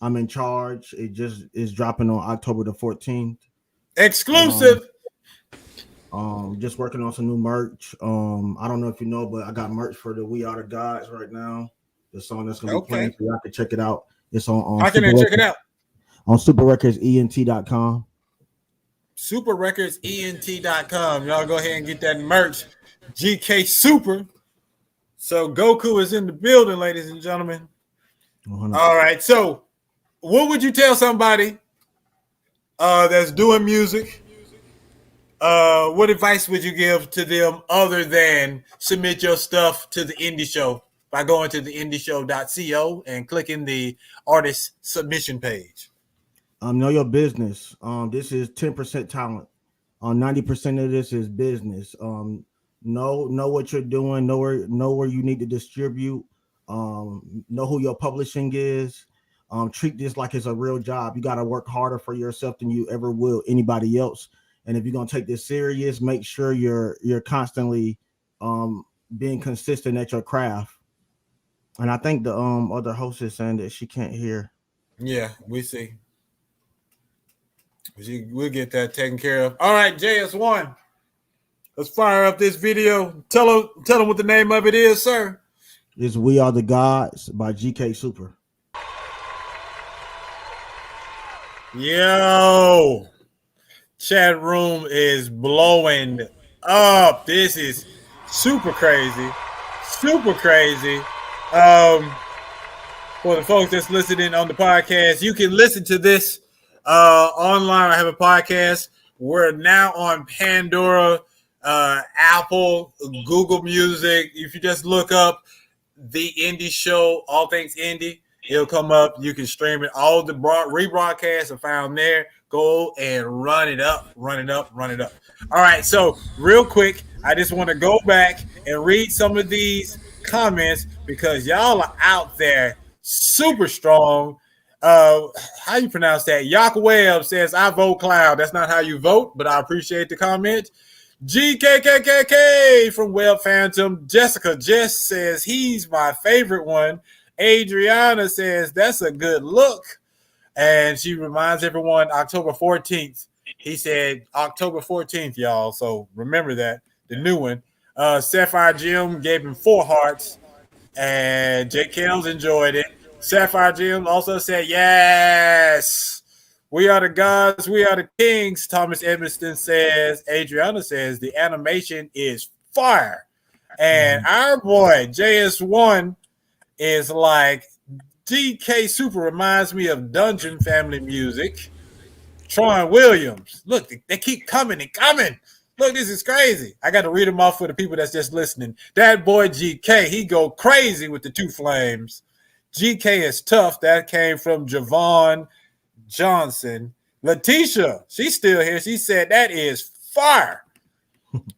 I'm in charge. It just is dropping on October the 14th. Exclusive. Just working on some new merch. I don't know if you know, but I got merch for the We Are the Gods right now. The song that's gonna be playing, so y'all can check it out. It's on How can they check it out? On superrecordsent.com. Superrecordsent.com. Y'all go ahead and get that merch. GK Super. So Goku is in the building, ladies and gentlemen. 100%. All right. So what would you tell somebody that's doing music? What advice would you give to them other than submit your stuff to the Indie Show by going to the indieshow.co and clicking the artist submission page? Know your business. This is 10% talent. 90% of this is business. Know what you're doing. Know where you need to distribute. Know who your publishing is. Treat this like it's a real job. You got to work harder for yourself than you ever will anybody else. And if you're gonna take this serious, make sure you're constantly being consistent at your craft. And I think the other host is saying that she can't hear. Yeah, we see. We'll get that taken care of. All right, JS1. Let's fire up this video. Tell them what the name of it is, sir. It's We Are the Gods by GK Super. Yo. Chat room is blowing up. This is super crazy. Super crazy. For the folks that's listening on the podcast, you can listen to this online. I have a podcast. We're now on Pandora, Apple, Google Music. If you just look up The Indie Show, All Things Indie, it'll come up. You can stream it. All the rebroadcasts are found there. Go and run it up. All right, so real quick, I just want to go back and read some of these comments because y'all are out there super strong. How you pronounce that? Yak Webb says, I vote Cloud. That's not how you vote, but I appreciate the comment. GKKKK from Web Phantom. Jessica Jess says, he's my favorite one. Adriana says, that's a good look. And she reminds everyone October 14th. He said October 14th, y'all. So remember that. The new one. Sapphire Jim gave him 4 hearts. And Jake Kells enjoyed it. Sapphire Jim also said, yes. We are the gods. We are the kings. Thomas Edmiston says. Adriana says, the animation is fire. And our boy, JS1, is like, GK Super reminds me of Dungeon Family music. Tron Williams. Look, they keep coming and coming. Look, this is crazy. I got to read them off for the people that's just listening. That boy GK, he go crazy with the 2 flames. GK is tough. That came from Javon Johnson. Letitia, she's still here. She said that is fire.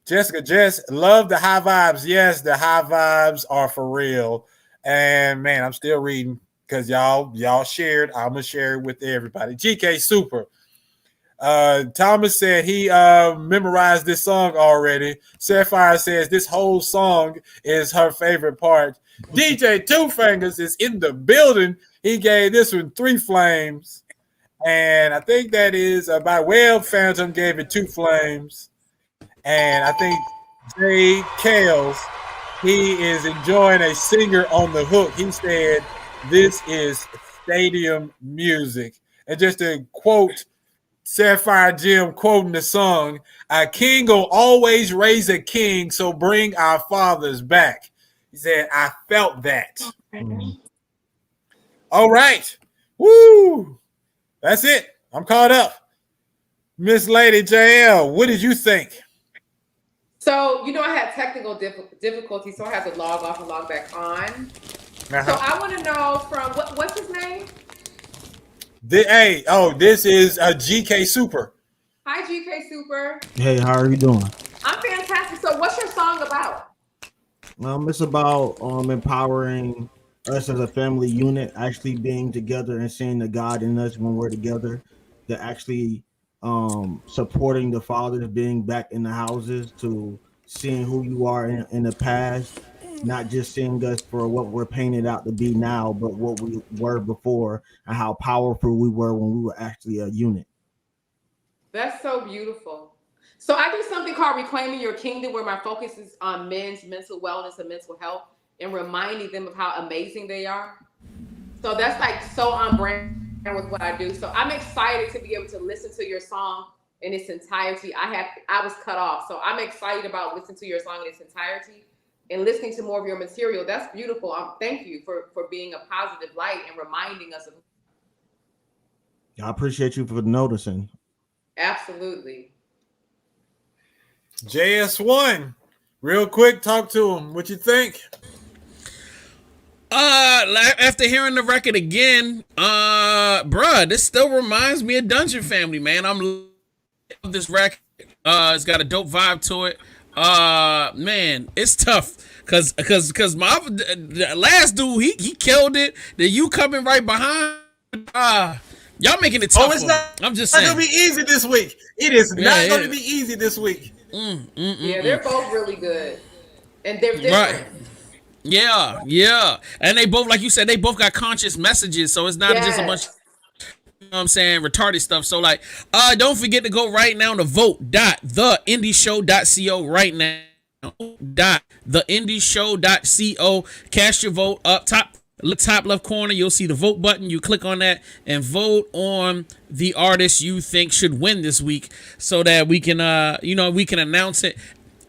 Jessica Jess, love the high vibes. Yes, the high vibes are for real. And man, I'm still reading. Because y'all shared. I'm going to share it with everybody. GK Super. Thomas said he memorized this song already. Sapphire says this whole song is her favorite part. DJ Two Fingers is in the building. He gave this one 3 flames. And I think that is by Web Phantom gave it 2 flames. And I think Jay Kales, he is enjoying a singer on the hook. He said, this is stadium music. And just to quote Sapphire Jim quoting the song, a king will always raise a king, so bring our fathers back. He said, I felt that. All right. Woo. That's it. I'm caught up. Miss Lady JL, what did you think? So, I had technical difficulties, so I had to log off and log back on. So I want to know from what's his name? This is a GK Super. Hi, GK Super. Hey, how are you doing? I'm fantastic. So, what's your song about? It's about empowering us as a family unit, actually being together and seeing the God in us when we're together. To actually supporting the fathers being back in the houses, to seeing who you are in the past, not just seeing us for what we're painted out to be now, but what we were before and how powerful we were when we were actually a unit. That's so beautiful. So I do something called Reclaiming Your Kingdom, where my focus is on men's mental wellness and mental health and reminding them of how amazing they are. So that's like so on brand with what I do. So I'm excited to be able to listen to your song in its entirety. I was cut off. So I'm excited about listening to your song in its entirety and listening to more of your material. That's beautiful. Thank you for being a positive light and reminding us of. I appreciate you for noticing. Absolutely. JS1, real quick, talk to him. What you think? After hearing the record again, bruh, this still reminds me of Dungeon Family, man. I'm loving this record. It's got a dope vibe to it. Man, it's tough cause my the last dude he killed it. Then you coming right behind. Y'all making it tough. It's not. I'm just saying. It's not gonna be easy this week. It is not gonna be easy this week. Yeah, they're both really good, and they're different. Right. Yeah. And they both, like you said, they both got conscious messages. So it's not just a bunch of, you know what I'm saying, retarded stuff. So like, don't forget to go right now to vote.theindieshow.co right now. .theindieshow.co. Cast your vote up top left corner. You'll see the vote button. You click on that and vote on the artist you think should win this week, so that we can we can announce it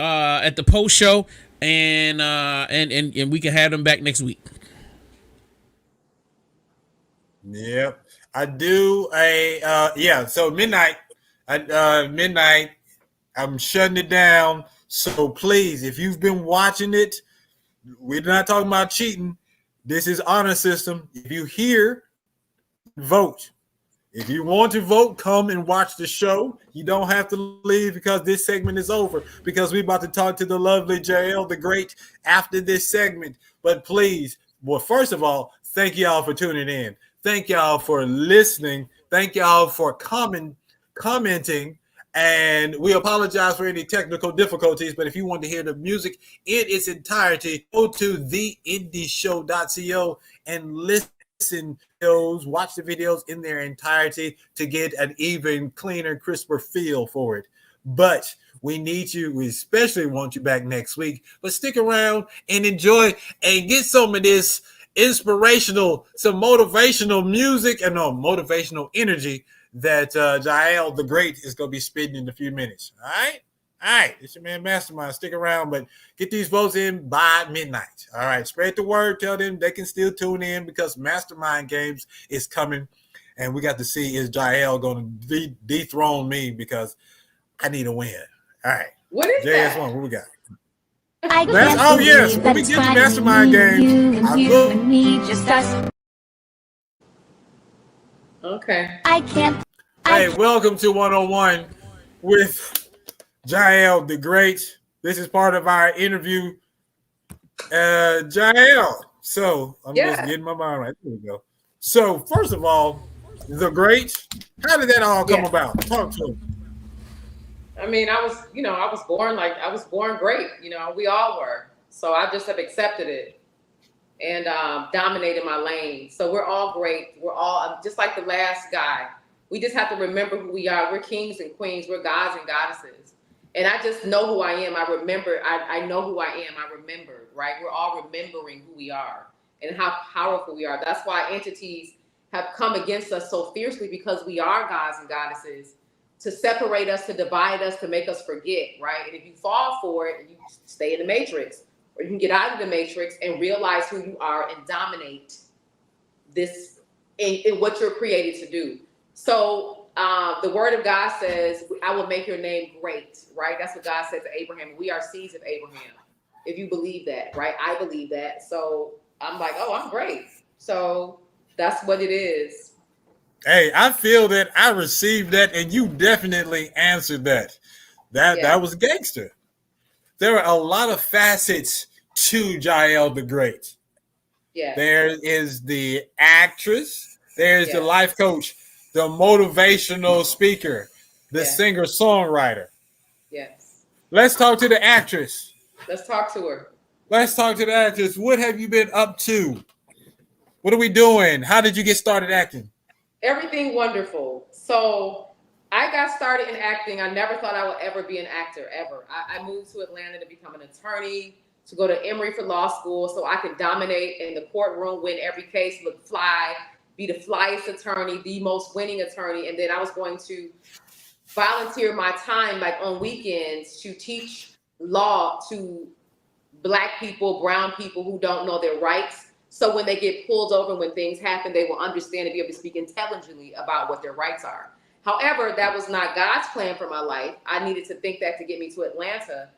at the post show. And we can have them back next week. Yep, I do So midnight, I'm shutting it down. So please, if you've been watching it, we're not talking about cheating. This is honor system. If you hear, vote. If you want to vote, come and watch the show. You don't have to leave because this segment is over, because we're about to talk to the lovely JL the Great after this segment. But please, well, first of all, thank y'all for tuning in. Thank y'all for listening. Thank y'all for commenting. And we apologize for any technical difficulties, but if you want to hear the music in its entirety, go to theindieshow.co and listen. Watch the videos in their entirety to get an even cleaner, crisper feel for it. But we need you. We especially want you back next week. But stick around and enjoy and get some of this inspirational, some motivational music and motivational energy that Jael the Great is going to be spitting in a few minutes. All right. It's your man Mastrmynd. Stick around, but get these votes in by midnight. All right. Spread the word. Tell them they can still tune in because Mastrmynd Games is coming. And we got to see, is Jael going to dethrone me, because I need a win. All right. What is that? What we got? Yes. When we get to Mastrmynd Games, Okay. Hey, welcome to 101 with Jael the Great. This is part of our interview. Jael. So I'm just getting my mind right. There we go. So first of all, the Great, how did that all come about? Talk to me. I mean, I was born great. We all were. So I just have accepted it and dominated my lane. So we're all great. We're all just like the last guy. We just have to remember who we are. We're kings and queens. We're gods and goddesses. And I just know who I am. I remember. I know who I am. I remember, right? We're all remembering who we are and how powerful we are. That's why entities have come against us so fiercely, because we are gods and goddesses, to separate us, to divide us, to make us forget, right? And if you fall for it, and you stay in the matrix, or you can get out of the matrix and realize who you are and dominate this in what you're created to do. So the word of God says, I will make your name great, right? That's what God said to Abraham. We are seeds of Abraham. If you believe that, right? I believe that. So I'm like, oh, I'm great. So that's what it is. Hey, I feel that I received that, and you definitely answered that. That was gangster. There are a lot of facets to Jael the Great. Yes. There is the actress. There's the life coach, the motivational speaker, the singer-songwriter. Yes. Let's talk to the actress. Let's talk to her. Let's talk to the actress. What have you been up to? What are we doing? How did you get started acting? Everything wonderful. So I got started in acting. I never thought I would ever be an actor, ever. I moved to Atlanta to become an attorney, to go to Emory for law school so I could dominate in the courtroom, win every case, look fly, be the flyest attorney, the most winning attorney. And then I was going to volunteer my time, like on weekends, to teach law to Black people, brown people who don't know their rights. So when they get pulled over, when things happen, they will understand and be able to speak intelligently about what their rights are. However, that was not God's plan for my life. I needed to think that to get me to Atlanta.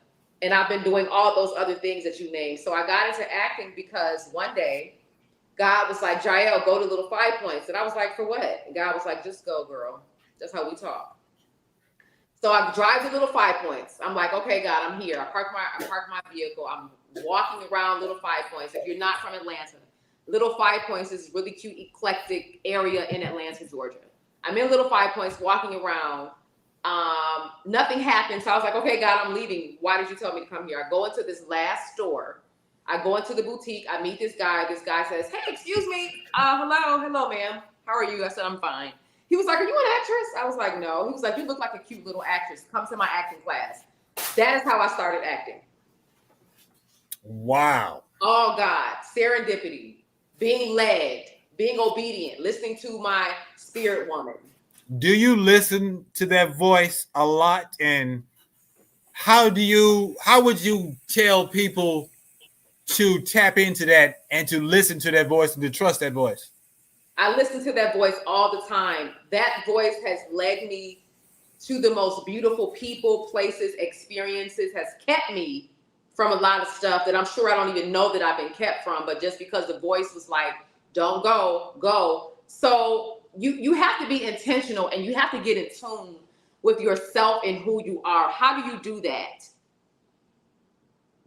And I've been doing all those other things that you named. So I got into acting because one day God was like, Jael, go to Little 5 Points. And I was like, for what? And God was like, just go, girl. That's how we talk. So I drive to Little 5 Points. I'm like, okay, God, I'm here. I park my vehicle. I'm walking around Little 5 Points. If you're not from Atlanta, Little 5 Points is a really cute, eclectic area in Atlanta, Georgia. I'm in Little 5 Points walking around. Nothing happened. So I was like, okay, God, I'm leaving. Why did you tell me to come here? I go into this last store. I go into the boutique. I meet this guy. This guy says, hey, excuse me. Hello, ma'am. How are you? I said, I'm fine. He was like, are you an actress? I was like, no. He was like, you look like a cute little actress. Come to my acting class. That is how I started acting. Wow. Oh, God. Serendipity. Being led. Being obedient. Listening to my spirit woman. Do you listen to that voice a lot? And how would you tell people to tap into that and to listen to that voice and to trust that voice? I listen to that voice all the time. That voice has led me to the most beautiful people, places, experiences, has kept me from a lot of stuff that I'm sure I don't even know that I've been kept from, but just because the voice was like, don't go, go. So you have to be intentional and you have to get in tune with yourself and who you are. How do you do that?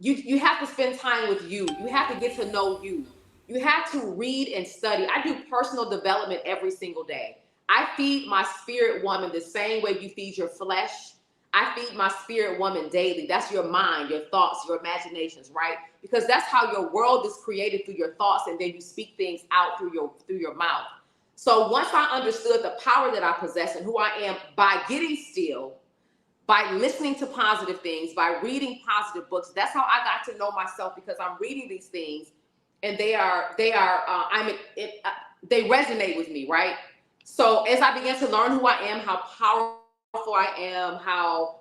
You have to spend time with you. You have to get to know you. You have to read and study. I do personal development every single day. I feed my spirit woman the same way you feed your flesh. I feed my spirit woman daily. That's your mind, your thoughts, your imaginations, right? Because that's how your world is created, through your thoughts, and then you speak things out through your mouth. So once I understood the power that I possess and who I am by getting still, by listening to positive things, by reading positive books, that's how I got to know myself, because I'm reading these things and they resonate with me, right? So as I began to learn who I am, how powerful I am, how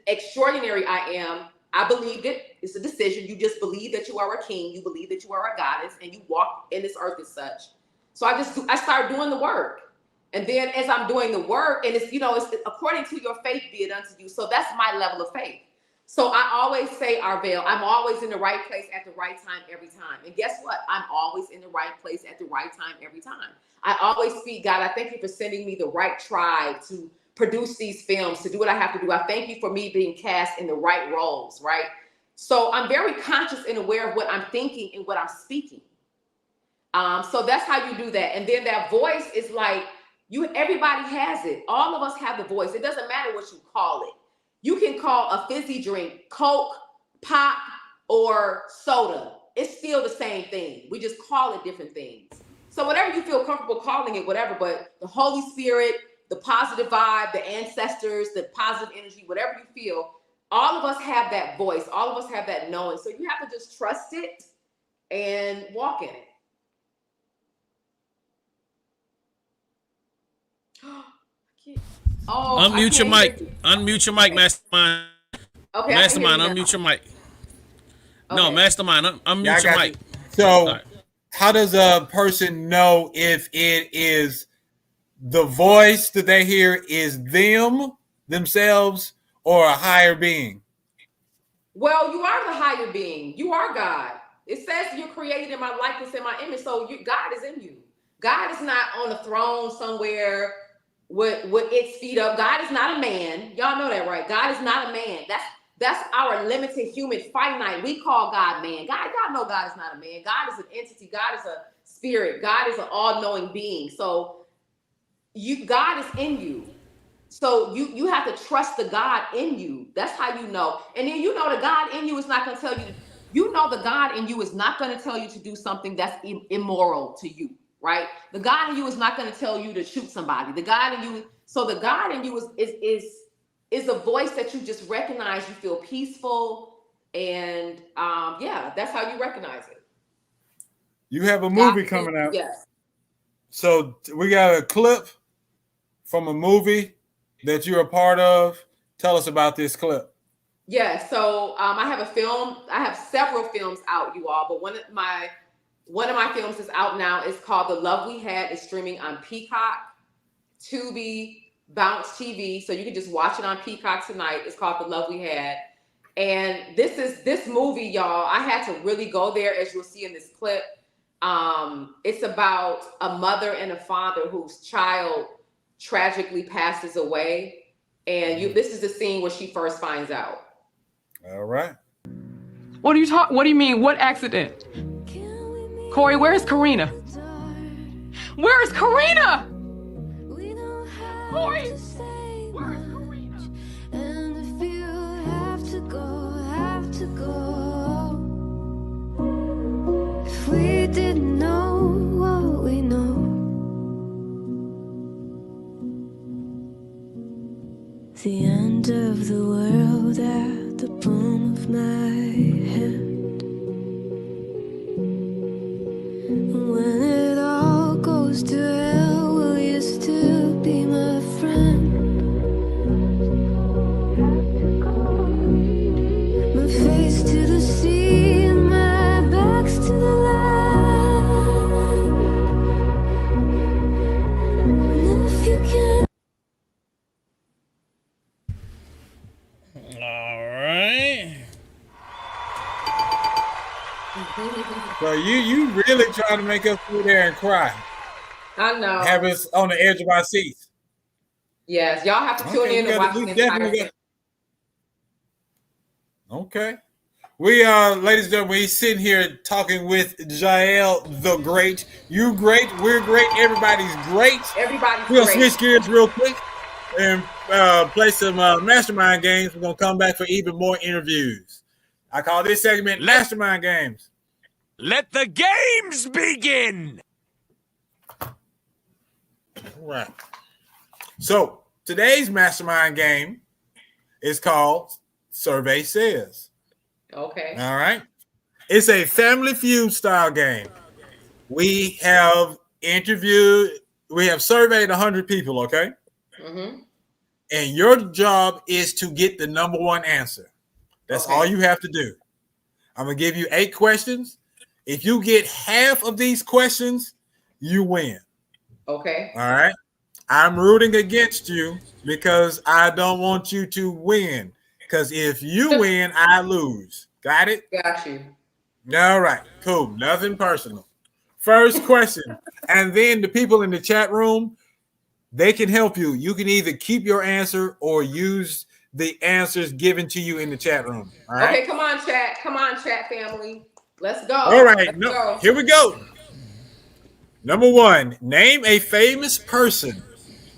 extraordinary I am, I believed it. It's a decision. You just believe that you are a king. You believe that you are a goddess, and you walk in this earth as such. So I started doing the work. And then as I'm doing the work, and it's according to your faith be it unto you. So that's my level of faith. So I always say, Arvell, I'm always in the right place at the right time every time. And guess what? I'm always in the right place at the right time every time. I always speak, God, I thank you for sending me the right tribe to produce these films, to do what I have to do. I thank you for me being cast in the right roles, right? So I'm very conscious and aware of what I'm thinking and what I'm speaking. So that's how you do that. And then that voice is like, everybody has it. All of us have the voice. It doesn't matter what you call it. You can call a fizzy drink Coke, pop, or soda. It's still the same thing. We just call it different things. So whatever you feel comfortable calling it, whatever, but the Holy Spirit, the positive vibe, the ancestors, the positive energy, whatever you feel, all of us have that voice. All of us have that knowing. So you have to just trust it and walk in it. Oh, unmute your mic. Unmute your mic, Mastrmynd. Okay, Mastrmynd, unmute your mic. Okay. No, Mastrmynd, unmute your mic. So, right. How does a person know if it is the voice that they hear is themselves, or a higher being? Well, you are the higher being. You are God. It says you're created in my likeness and my image. So God is in you. God is not on the throne somewhere with its feet up. God is not a man. Y'all know that, right? God is not a man. That's our limited human finite. We call God man. God know God is not a man. God is an entity. God is a spirit. God is an all-knowing being. So God is in you. So you have to trust the God in you. That's how you know. And then the God in you is not going to tell you. The God in you is not going to tell you to do something that's immoral to you, right? The God in you is not going to tell you to shoot somebody. The God in you. So the God in you is a voice that you just recognize. You feel peaceful, and that's how you recognize it. You have a movie coming out. Yes. So we got a clip from a movie that you're a part of. Tell us about this clip. Yeah, so I have a film. I have several films out, you all, but one of my films is out now. It's called The Love We Had. It's streaming on Peacock, Tubi, Bounce TV. So you can just watch it on Peacock tonight. It's called The Love We Had. And this movie, y'all, I had to really go there, as you'll see in this clip. It's about a mother and a father whose child tragically passes away. And this is the scene where she first finds out. All right. What do you mean? What accident? Corey, where's Karina? Where is Karina? Corey, where is Karina? And if you have to go. If we didn't know what we know, the end of the world at the palm of my hand. When it all goes to hell, will you still be my friend? My face to the sea and my back's to the light. And if you can. All right. So you really trying to make us sit there and cry. I know. Have us on the edge of our seats. Yes, y'all have to tune in and watch the entire thing. Okay. We ladies and gentlemen, we sitting here talking with Jael the Great. You great, we're great, everybody's great. Everybody's We're gonna great. switch gears real quick and play some Mastrmynd Games. We're gonna come back for even more interviews. I call this segment Mastrmynd Games. Let the games begin! All right. So today's Mastrmynd game is called Survey Says. Okay. All right. It's a Family Feud style game. We have surveyed 100 people, okay? Mm-hmm. And your job is to get the number one answer. That's all you have to do. I'm going to give you 8 questions. If you get half of these questions, you win. Okay. All right. I'm rooting against you because I don't want you to win. Because if you win, I lose. Got it? Got you. All right. Cool. Nothing personal. First question. And then the people in the chat room, they can help you. You can either keep your answer or use the answers given to you in the chat room. All right. Okay, come on, chat. Come on, chat family. Let's go. All right. Let's go. Here we go. Number 1, name a famous person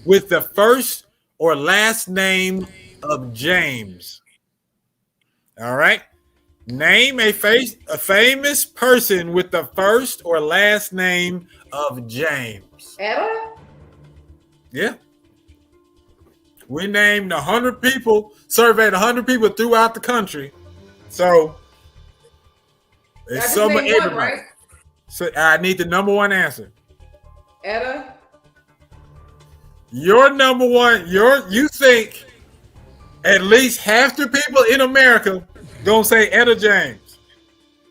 with the first or last name of James. All right. Name a famous person with the first or last name of James. Etta? Yeah. We named 100 people, surveyed 100 people throughout the country. So it's some of everybody. Right? So I need the number one answer. Etta? Your number one, you think at least half the people in America gonna say Etta James.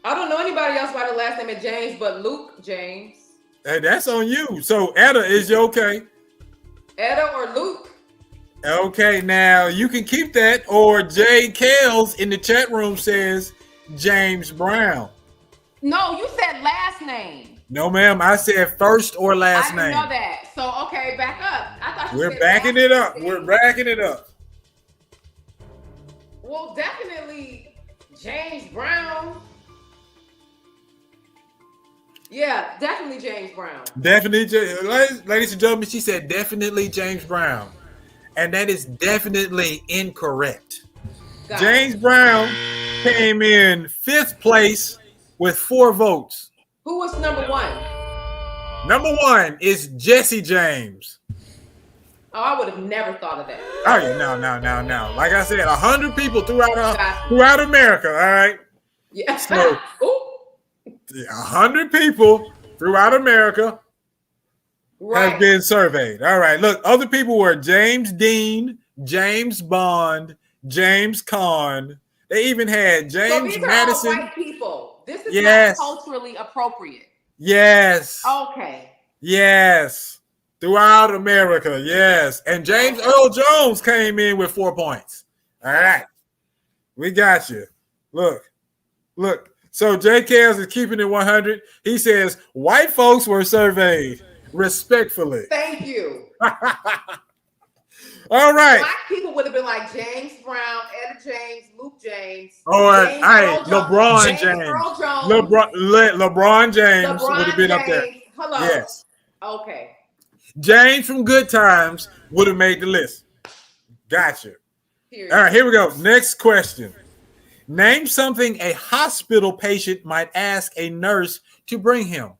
I don't know anybody else by the last name of James but Luke James. Hey, that's on you. So Etta, is you okay? Etta or Luke? Okay, now you can keep that. Or Jay Kales in the chat room says James Brown. No, you said last name. No, ma'am. I said first or last I didn't name. know that. So okay, back up. I thought you We're said backing last it up. name. We're backing it up. Well, definitely James Brown. Yeah, definitely James Brown. Definitely, ladies and gentlemen, she said definitely James Brown. And that is definitely incorrect. Got James it. Brown came in 5th place with 4 votes. Who was number 1? Number 1 is Jesse James. Oh, I would have never thought of that. Oh, yeah, no. Like I said, 100 people throughout America, all right? Yeah. So, Ooh. 100 people throughout America have been surveyed. All right, look, other people were James Dean, James Bond, James Caan. They even had So James these are Madison. all white people. This is Yes. not culturally appropriate. Yes. Okay. Yes. Throughout America, yes. And James Earl Jones came in with 4 points. All right. We got you. Look. So J. Kels is keeping it 100. He says, white folks were surveyed respectfully. Thank you. All right. Black people would have been like James Brown, Etta James, Luke James. Or James hey, Earl LeBron Jones, James. Earl Jones. LeBron James LeBron would have been up there. James. Hello. Yes. Okay. James from Good Times would have made the list. Gotcha. Period. All right, here we go. Next question. Name something a hospital patient might ask a nurse to bring him.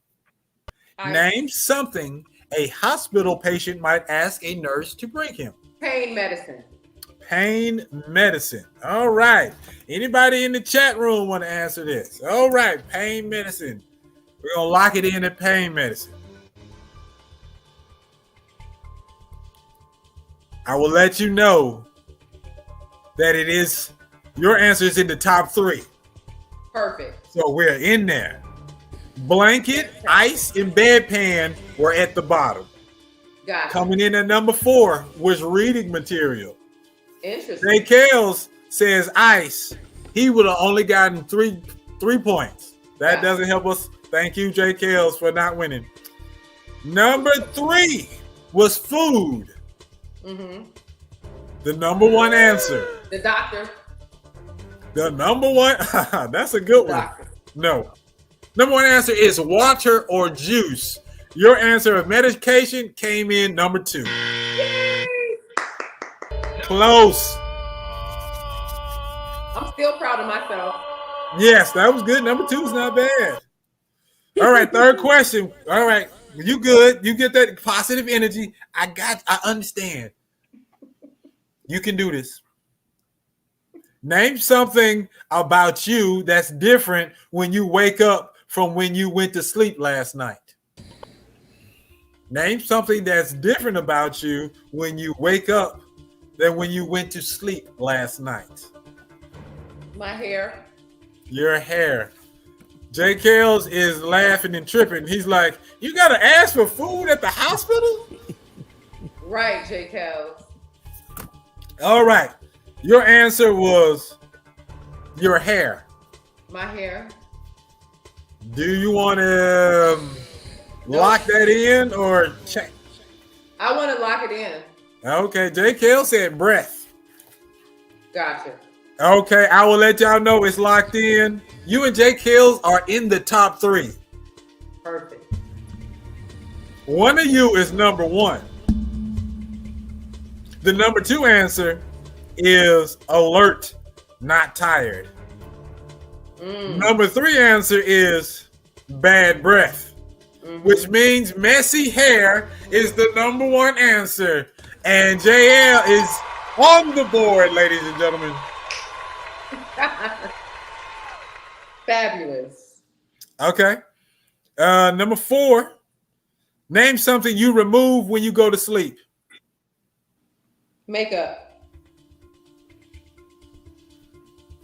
Name something a hospital patient might ask a nurse to bring him. Pain medicine. Pain medicine. All right. Anybody in the chat room want to answer this? All right. Pain medicine. We're going to lock it in at pain medicine. I will let you know that it is, your answer is in the top 3. Perfect. So we're in there. Blanket, ice, and bedpan were at the bottom. Got it. Coming in at number 4 was reading material. Interesting. Jay Kels says ice. He would have only gotten three points. That doesn't help us. Thank you, Jay Kels, for not winning. Number 3 was food. Mm-hmm. The number 1 answer. The doctor. The number 1. That's a good one. No. Number 1 answer is water or juice. Your answer of medication came in number 2. Yay! Close. I'm still proud of myself. Yes, that was good. Number 2 is not bad. All right, third question. All right, you good. You get that positive energy. I understand. You can do this. Name something about you that's different when you wake up from when you went to sleep last night. Name something that's different about you when you wake up than when you went to sleep last night. My hair. Your hair. Jay Kels is laughing and tripping. He's like, you got to ask for food at the hospital? Right, J. Kels. All right. Your answer was your hair. My hair. Do you want to lock that in or check? I want to lock it in. Okay. Jay Kels said breath. Gotcha. Okay. I will let y'all know it's locked in. You and Jay Kels are in the top 3. Perfect. One of you is number 1. The number 2 answer is alert, not tired. Number 3 answer is bad breath, which means messy hair is the number 1 answer. And JL is on the board, ladies and gentlemen. Fabulous. Okay. Number 4, name something you remove when you go to sleep. Makeup.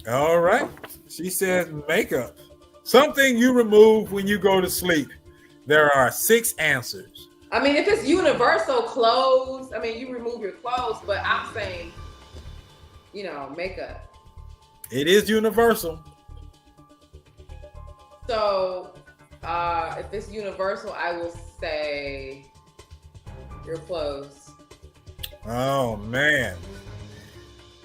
All right. She says makeup. Something you remove when you go to sleep. There are 6 answers. I mean, if it's universal, clothes, I mean, you remove your clothes, but I'm saying, makeup. It is universal. So If it's universal, I will say your clothes. Oh man.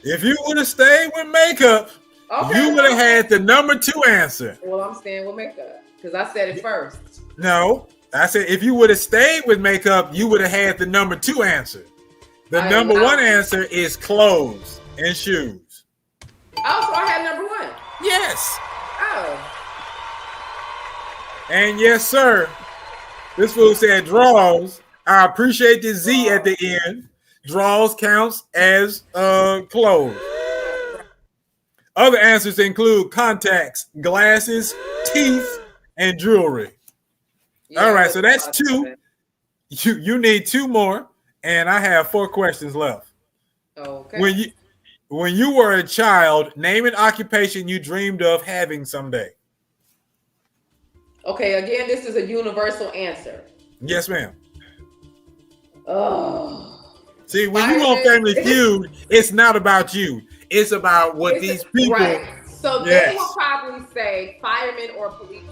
If you would have stayed with makeup, Okay, you would have had the number 2 answer. Well, I'm staying with makeup because I said it first. No, I said if you would have stayed with makeup, you would have had the number 2 answer. The number 1 answer is clothes and shoes. Oh, so I had number 1. Yes. Oh. And yes, sir. This fool said draws. I appreciate the Z at the end. Draws counts as clothes. Other answers include contacts, glasses, teeth, and jewelry. Yeah, all right, so that's 2. You need 2 more, and I have 4 questions left. Okay. When you were a child, name an occupation you dreamed of having someday. Okay, again, this is a universal answer. Yes, ma'am. Oh. See, when you on Family Feud, it's not about you. It's about what these people. Right. So they will probably say firemen or policemen.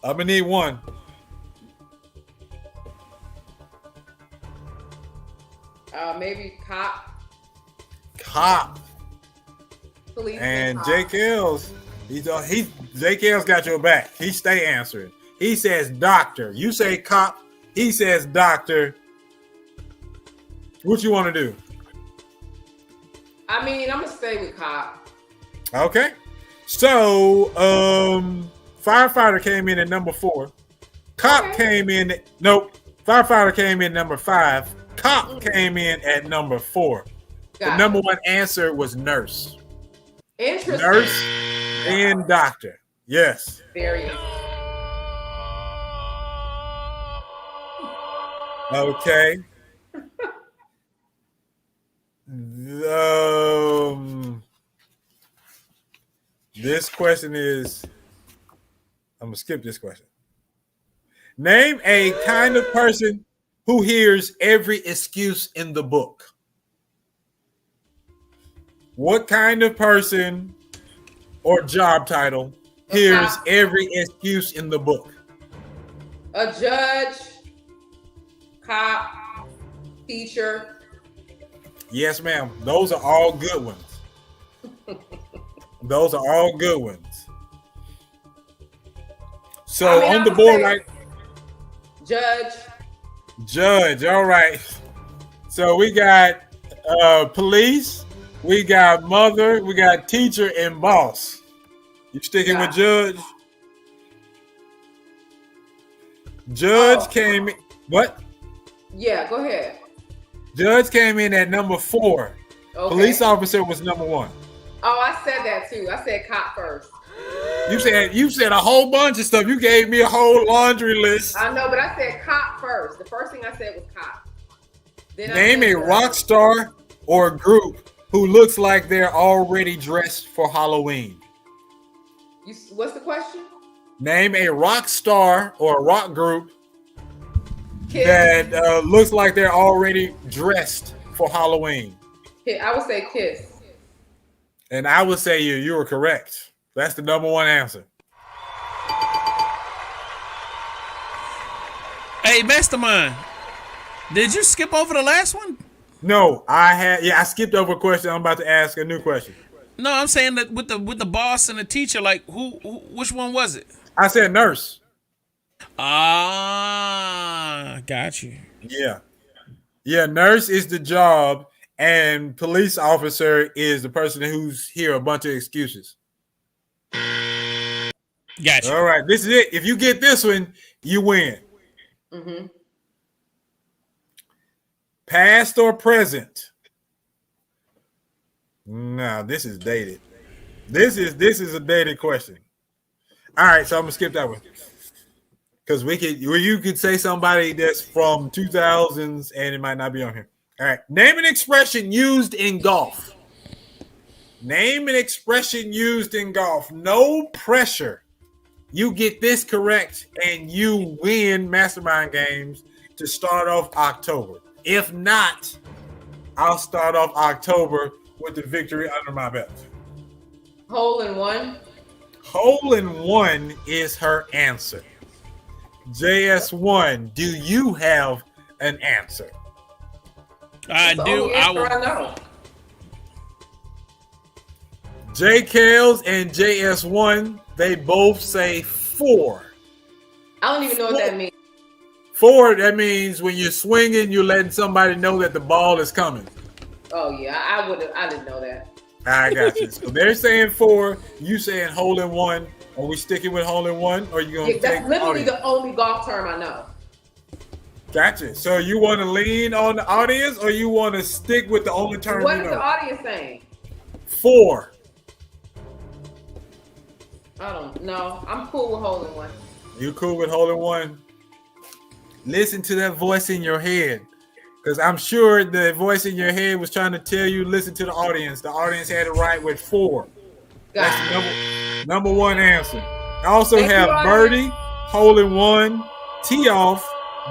I'm gonna need 1. Maybe cop. Cop. Policeman. And Jake Hills, Jake Hills got your back. He stay answering. He says doctor. You say cop. He says doctor. What you want to do? I mean, I'm gonna stay with cop. Okay. So, firefighter came in at number 4. Cop came in. Nope. Firefighter came in number 5. Cop came in at number 4. The number 1 answer was nurse. Interesting. Nurse and doctor. Yes. Very. Okay. This question is, I'm gonna skip this question. Name a kind of person who hears every excuse in the book. What kind of person or job title hears every excuse in the book? A judge, cop, teacher. Yes, ma'am. Those are all good ones. Those are all good ones. So on the board, right? Judge. All right. So we got police, we got mother, we got teacher, and boss. You sticking with judge? Judge came in. What? Yeah, go ahead. Judge came in at number 4. Okay. Police officer was number 1. Oh, I said that too. I said cop first. You said a whole bunch of stuff. You gave me a whole laundry list. I know, but I said cop first. The first thing I said was cop. Then Name a rock star or group who looks like they're already dressed for Halloween. What's the question? Name a rock star or a rock group that looks like they're already dressed for Halloween. I would say Kiss. And I would say you were correct. That's the number 1 answer. Hey, Mastrmynd, did you skip over the last one? No, I skipped over a question. I'm about to ask a new question. No, I'm saying that with the boss and the teacher, like which one was it? I said nurse. Ah, got you. Yeah, nurse is the job, and police officer is the person who's hear a bunch of excuses. Gotcha. All right, this is it. If you get this one, you win. Mm-hmm. Past or present? No, this is dated. This is a dated question. All right, so I'm gonna skip that one because you could say somebody that's from 2000s and it might not be on here. All right, name an expression used in golf. Name an expression used in golf. No pressure. You get this correct and you win Mastrmynd Games to start off October. If not, I'll start off October with the victory under my belt. Hole in one. Hole in one is her answer. JS1, do you have an answer? I do. I will. I know. J. Kales and JS1, they both say 4. I don't even know what that means. 4, that means when you're swinging, you're letting somebody know that the ball is coming. Oh yeah, I didn't know that. I got you. So they're saying 4, you saying hole in one. Are we sticking with hole in one, or are you gonna take that's literally audience? the only golf term I know. Gotcha. So you want to lean on the audience, or you want to stick with the only term What you is know? the audience saying? 4. I don't know. I'm cool with hole in one. You cool with hole in one? Listen to that voice in your head, because I'm sure the voice in your head was trying to tell you listen to the audience. The audience had it right with 4. That's the number one answer. I also have birdie, hole in one, tee off,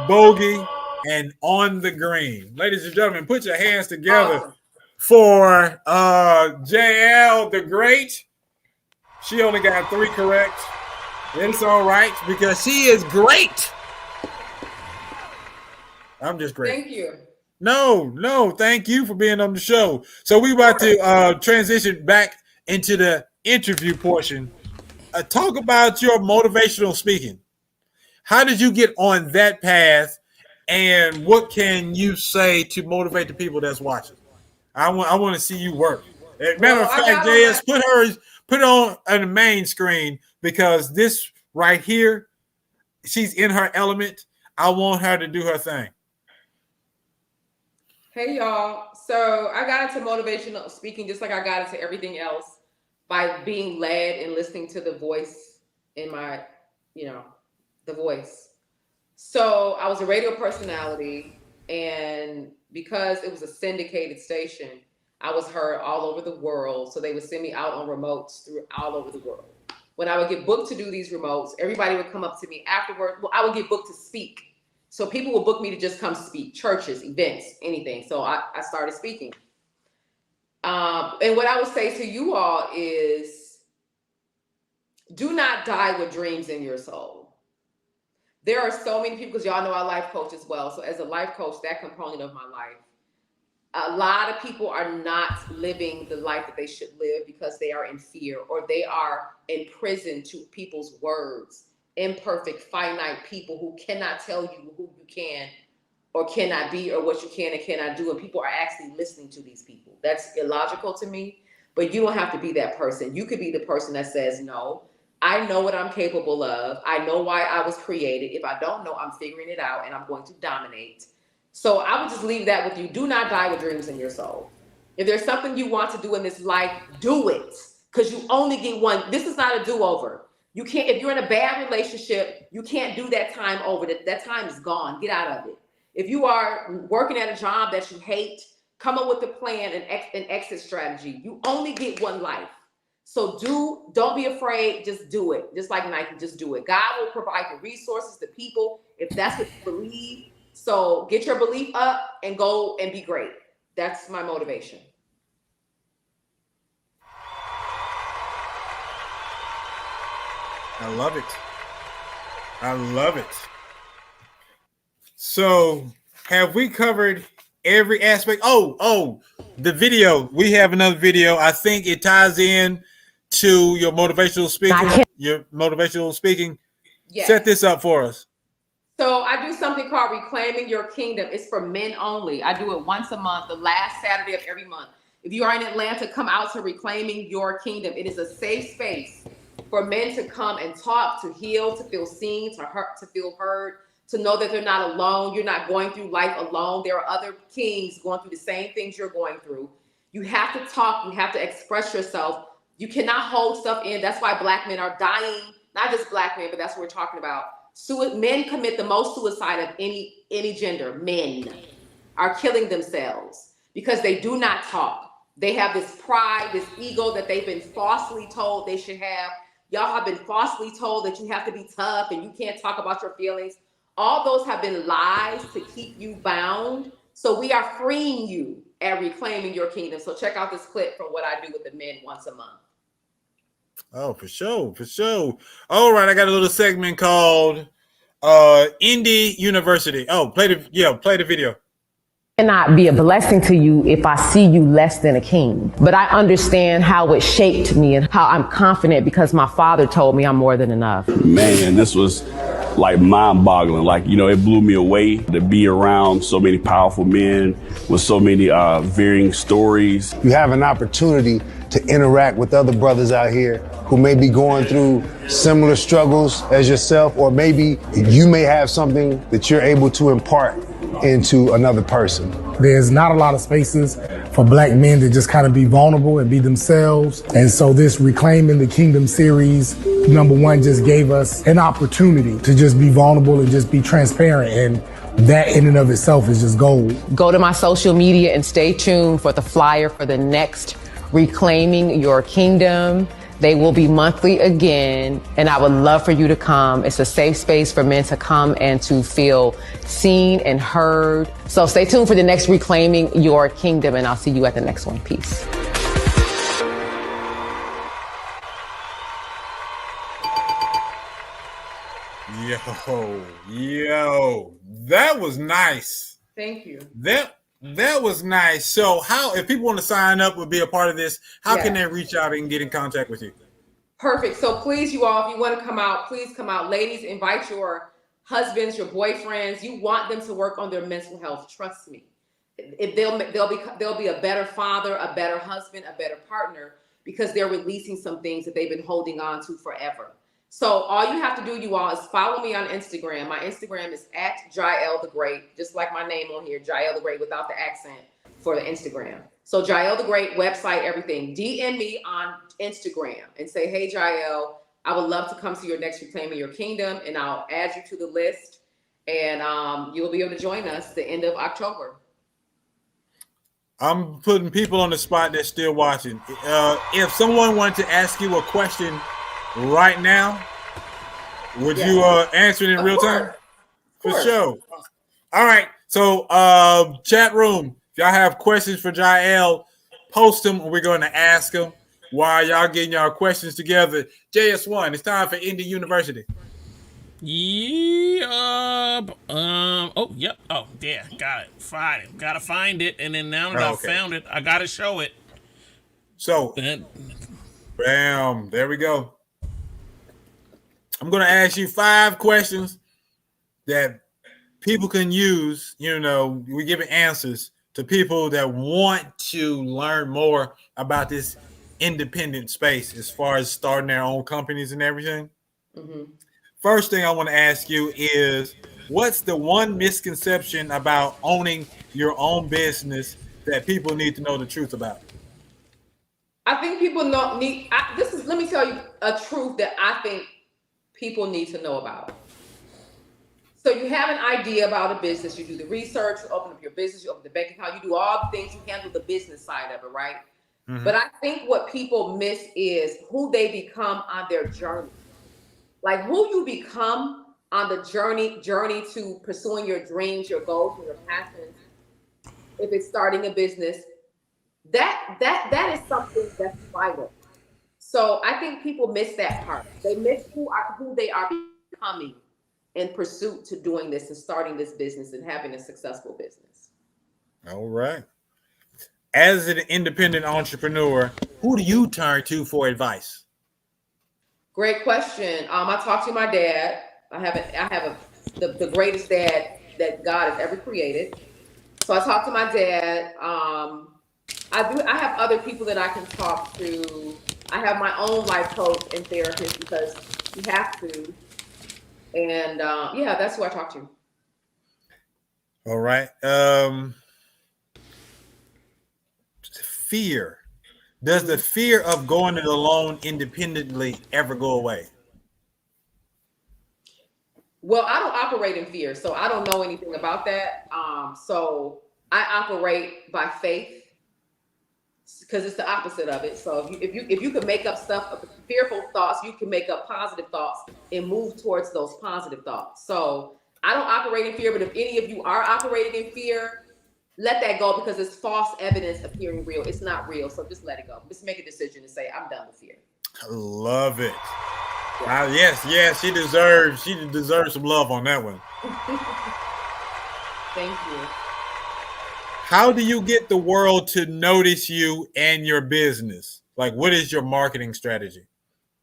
bogey, and on the green. Ladies and gentlemen, put your hands together for JL the Great. She only got 3 correct. It's all right because she is great. I'm just great. Thank you. No, thank you for being on the show. So we about to transition back into the interview portion. Talk about your motivational speaking. How did you get on that path, and what can you say to motivate the people that's watching? I want to see you work. Matter of fact, JS, put it on the main screen, because this right here, she's in her element. I want her to do her thing. Hey y'all. So I got into motivational speaking just like I got into everything else, by being led and listening to the voice in my, the voice. So I was a radio personality, and because it was a syndicated station, I was heard all over the world. So they would send me out on remotes all over the world. When I would get booked to do these remotes, everybody would come up to me afterward. Well, I would get booked to speak. So people would book me to just come speak, churches, events, anything. So I started speaking. And what I would say to you all is, do not die with dreams in your soul. There are so many people, because y'all know I life coach as well. So as a life coach, that component of my life, a lot of people are not living the life that they should live because they are in fear, or they are in prison to people's words. Imperfect, finite people who cannot tell you who you can or cannot be, or what you can and cannot do. And people are actually listening to these people. That's illogical to me, but you don't have to be that person. You could be the person that says, no, I know what I'm capable of. I know why I was created. If I don't know, I'm figuring it out, and I'm going to dominate. So I would just leave that with you. Do not die with dreams in your soul. If there's something you want to do in this life, do it, because you only get one. This is not a do-over. You can't, if you're in a bad relationship, you can't do that time over. That time is gone. Get out of it. If you are working at a job that you hate, come up with a plan and an exit strategy. You only get one life. So don't be afraid. Just do it. Just like Nike, just do it. God will provide the resources, the people, if that's what you believe. So get your belief up and go and be great. That's my motivation. I love it. I love it. So have we covered every aspect? Oh, the video. We have another video. I think it ties in to your motivational speaking. Yes. Set this up for us. So I do something called Reclaiming Your Kingdom. It's for men only. I do it once a month, the last Saturday of every month. If you are in Atlanta, come out to Reclaiming Your Kingdom. It is a safe space for men to come and talk, to heal, to feel seen, to feel heard, to know that they're not alone. You're not going through life alone. There are other kings going through the same things you're going through. You have to talk. You have to express yourself. You cannot hold stuff in. That's why Black men are dying. Not just Black men, but that's what we're talking about. Men commit the most suicide of any gender. Men are killing themselves because they do not talk. They have this pride, this ego that they've been falsely told they should have. Y'all have been falsely told that you have to be tough and you can't talk about your feelings. All those have been lies to keep you bound. So we are freeing you at Reclaiming Your Kingdom. So check out this clip from what I do with the men once a month. Oh, for sure, for sure. All right, I got a little segment called Indie University. Oh, play the video. Cannot be a blessing to you if I see you less than a king. But I understand how it shaped me and how I'm confident because my father told me I'm more than enough. Man, this was like mind-boggling. Like, you know, it blew me away to be around so many powerful men with so many varying stories. You have an opportunity to interact with other brothers out here who may be going through similar struggles as yourself, or maybe you may have something that you're able to impart into another person. There's not a lot of spaces for black men to just kind of be vulnerable and be themselves. And so this Reclaiming the Kingdom series, number one, just gave us an opportunity to just be vulnerable and just be transparent. And that in and of itself is just gold. Go to my social media and stay tuned for the flyer for the next Reclaiming Your Kingdom. They will be monthly again, and I would love for you to come. It's a safe space for men to come and to feel seen and heard. So stay tuned for the next Reclaiming Your Kingdom, and I'll see you at the next one. Peace. Yo, that was nice. Thank you. That was nice. So if people want to sign up or be a part of this, how can they reach out and get in contact with you? Perfect. So please, you all, if you want to come out, please come out. Ladies, invite your husbands, your boyfriends. You want them to work on their mental health. Trust me. They'll be a better father, a better husband, a better partner, because they're releasing some things that they've been holding on to forever. So all you have to do, you all, is follow me on Instagram. My Instagram is @JaelTheGreat, just like my name on here, Jael the Great without the accent for the Instagram. So Jael the Great, website, everything. DM me on Instagram and say, hey, Jael, I would love to come to your next Reclaiming Your Kingdom, and I'll add you to the list, and you'll be able to join us the end of October. I'm putting people on the spot that's still watching. If someone wanted to ask you a question right now, would you answer it in real time? For sure. All right. So chat room, if y'all have questions for Jael, post them and we're going to ask them while y'all getting y'all questions together. JS1, it's time for Indie University. Yep. Oh, yep. Oh, yeah. Got it. Find it. Gotta find it. And then now that I found it, I gotta show it. So, bam. There we go. I'm going to ask you 5 questions that people can use. You know, we're giving answers to people that want to learn more about this independent space as far as starting their own companies and everything. Mm-hmm. First thing I want to ask you is, what's the one misconception about owning your own business that people need to know the truth about? I think people let me tell you a truth that I think people need to know about. So you have an idea about a business, you do the research, you open up your business, you open the bank account, you do all the things, you handle the business side of it, right? Mm-hmm. But I think what people miss is who they become on their journey. Like who you become on the journey to pursuing your dreams, your goals, and your passions. If it's starting a business, that is something that's vital. So I think people miss that part. They miss who they are becoming in pursuit to doing this and starting this business and having a successful business. All right. As an independent entrepreneur, who do you turn to for advice? Great question. I talked to my dad. I have the greatest dad that God has ever created. So I talked to my dad. I have other people that I can talk to. I have my own life coach and therapist because you have to. And that's who I talk to. All right. Fear. Does the fear of going it alone independently ever go away? Well, I don't operate in fear, so I don't know anything about that. So I operate by faith because it's the opposite of it. So if you can make up stuff, fearful thoughts, you can make up positive thoughts and move towards those positive thoughts. So I don't operate in fear, but if any of you are operating in fear, let that go because it's false evidence appearing real. It's not real. So just let it go. Just make a decision and say, I'm done with fear. I love it. Yes, she deserves some love on that one. Thank you. How do you get the world to notice you and your business? Like, what is your marketing strategy?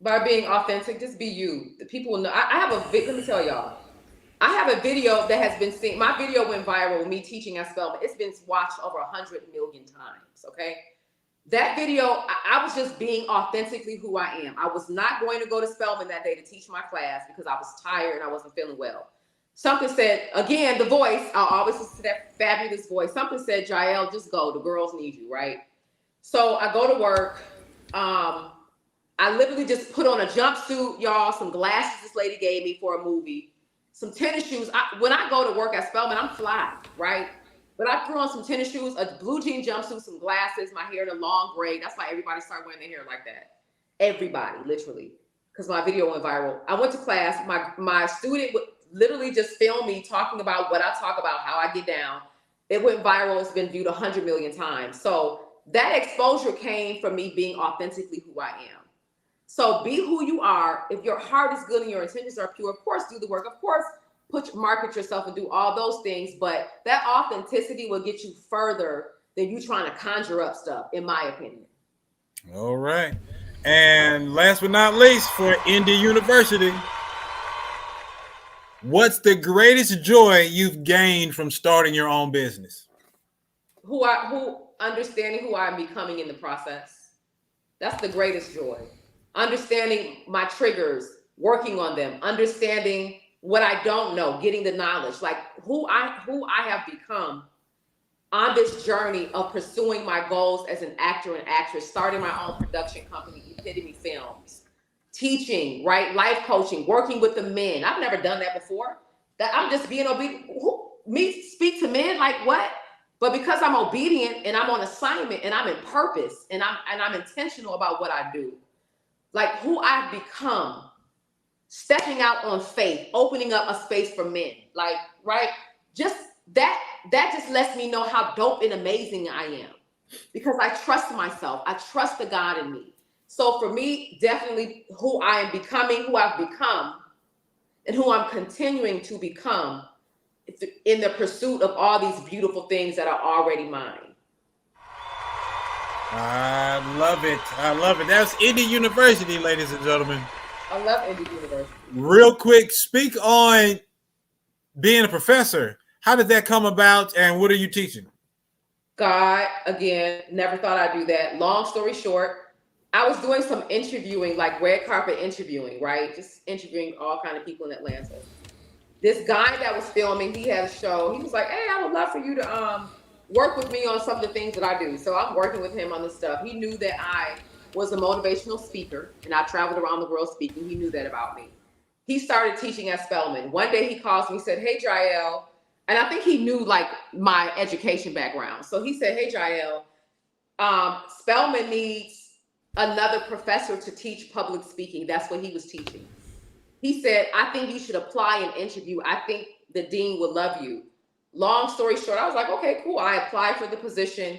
By being authentic, just be you. The people will know. I have let me tell y'all. I have a video that has been seen. My video went viral with me teaching at Spelman. It's been watched over 100 million times, okay? That video, I was just being authentically who I am. I was not going to go to Spelman that day to teach my class because I was tired and I wasn't feeling well. Something said, again, the voice, I'll always listen to that fabulous voice. Something said, Jael, just go. The girls need you, right? So I go to work. I literally just put on a jumpsuit, y'all, some glasses this lady gave me for a movie, some tennis shoes. When I go to work at Spelman, I'm fly, right? But I threw on some tennis shoes, a blue jean jumpsuit, some glasses, my hair in a long braid. That's why everybody started wearing their hair like that. Everybody, literally, because my video went viral. I went to class. My student would literally just film me talking about what I talk about, how I get down. It went viral. It's been viewed 100 million times. So that exposure came from me being authentically who I am. So be who you are. If your heart is good and your intentions are pure, of course, do the work. Of course, market yourself and do all those things. But that authenticity will get you further than you trying to conjure up stuff, in my opinion. All right. And last but not least, for Indie University, what's the greatest joy you've gained from starting your own business? Who understanding who I'm becoming in the process. That's the greatest joy. Understanding my triggers, working on them, understanding what I don't know, getting the knowledge, like who I have become on this journey of pursuing my goals as an actor and actress, starting my own production company, Epitome Films, teaching, right, life coaching, working with the men. I've never done that before. That I'm just being obedient. Me speak to men, like what? But because I'm obedient and I'm on assignment and I'm in purpose and I'm intentional about what I do, like who I've become, stepping out on faith, opening up a space for men, like, right? Just that just lets me know how dope and amazing I am because I trust myself. I trust the God in me. So for me, definitely who I am becoming, who I've become, and who I'm continuing to become in the pursuit of all these beautiful things that are already mine. I love it. I love it. That's Indie University, ladies and gentlemen. I love Indie University. Real quick, speak on being a professor. How did that come about and what are you teaching? God, again, never thought I'd do that. Long story short, I was doing some interviewing, like red carpet interviewing, right? Just interviewing all kind of people in Atlanta. This guy that was filming, he had a show. He was like, hey, I would love for you to work with me on some of the things that I do. So I'm working with him on this stuff. He knew that I was a motivational speaker and I traveled around the world speaking. He knew that about me. He started teaching at Spelman. One day he calls me, said, hey, Jael. And I think he knew like my education background. So he said, hey, Jael, Spelman needs another professor to teach public speaking. That's what he was teaching. He said, I think you should apply and interview. I think the dean would love you. Long story short, I was like, okay, cool. I applied for the position,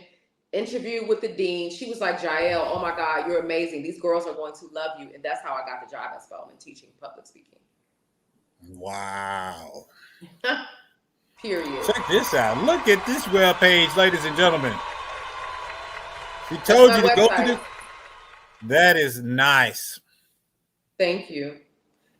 interviewed with the dean. She was like, Jael, oh my God, you're amazing. These girls are going to love you. And that's how I got the job at Spelman, teaching public speaking. Wow. Period. Check this out. Look at this web page, ladies and gentlemen. She told you to go to this. That is nice. Thank you.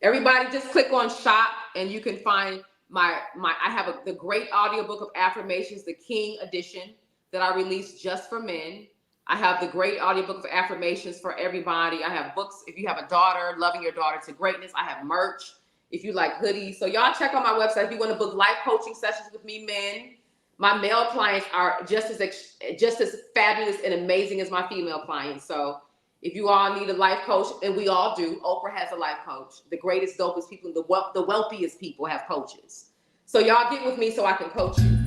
Everybody just click on shop and you can find I have the great audiobook of affirmations, the King edition that I released just for men. I have the great audiobook of affirmations for everybody. I have books. If you have a daughter, loving your daughter to greatness. I have merch. If you like hoodies. So y'all check out my website. If you want to book life coaching sessions with me, men, my male clients are just as fabulous and amazing as my female clients. So if you all need a life coach, and we all do, Oprah has a life coach. The greatest, dopest people, the wealthiest people have coaches. So y'all get with me so I can coach you.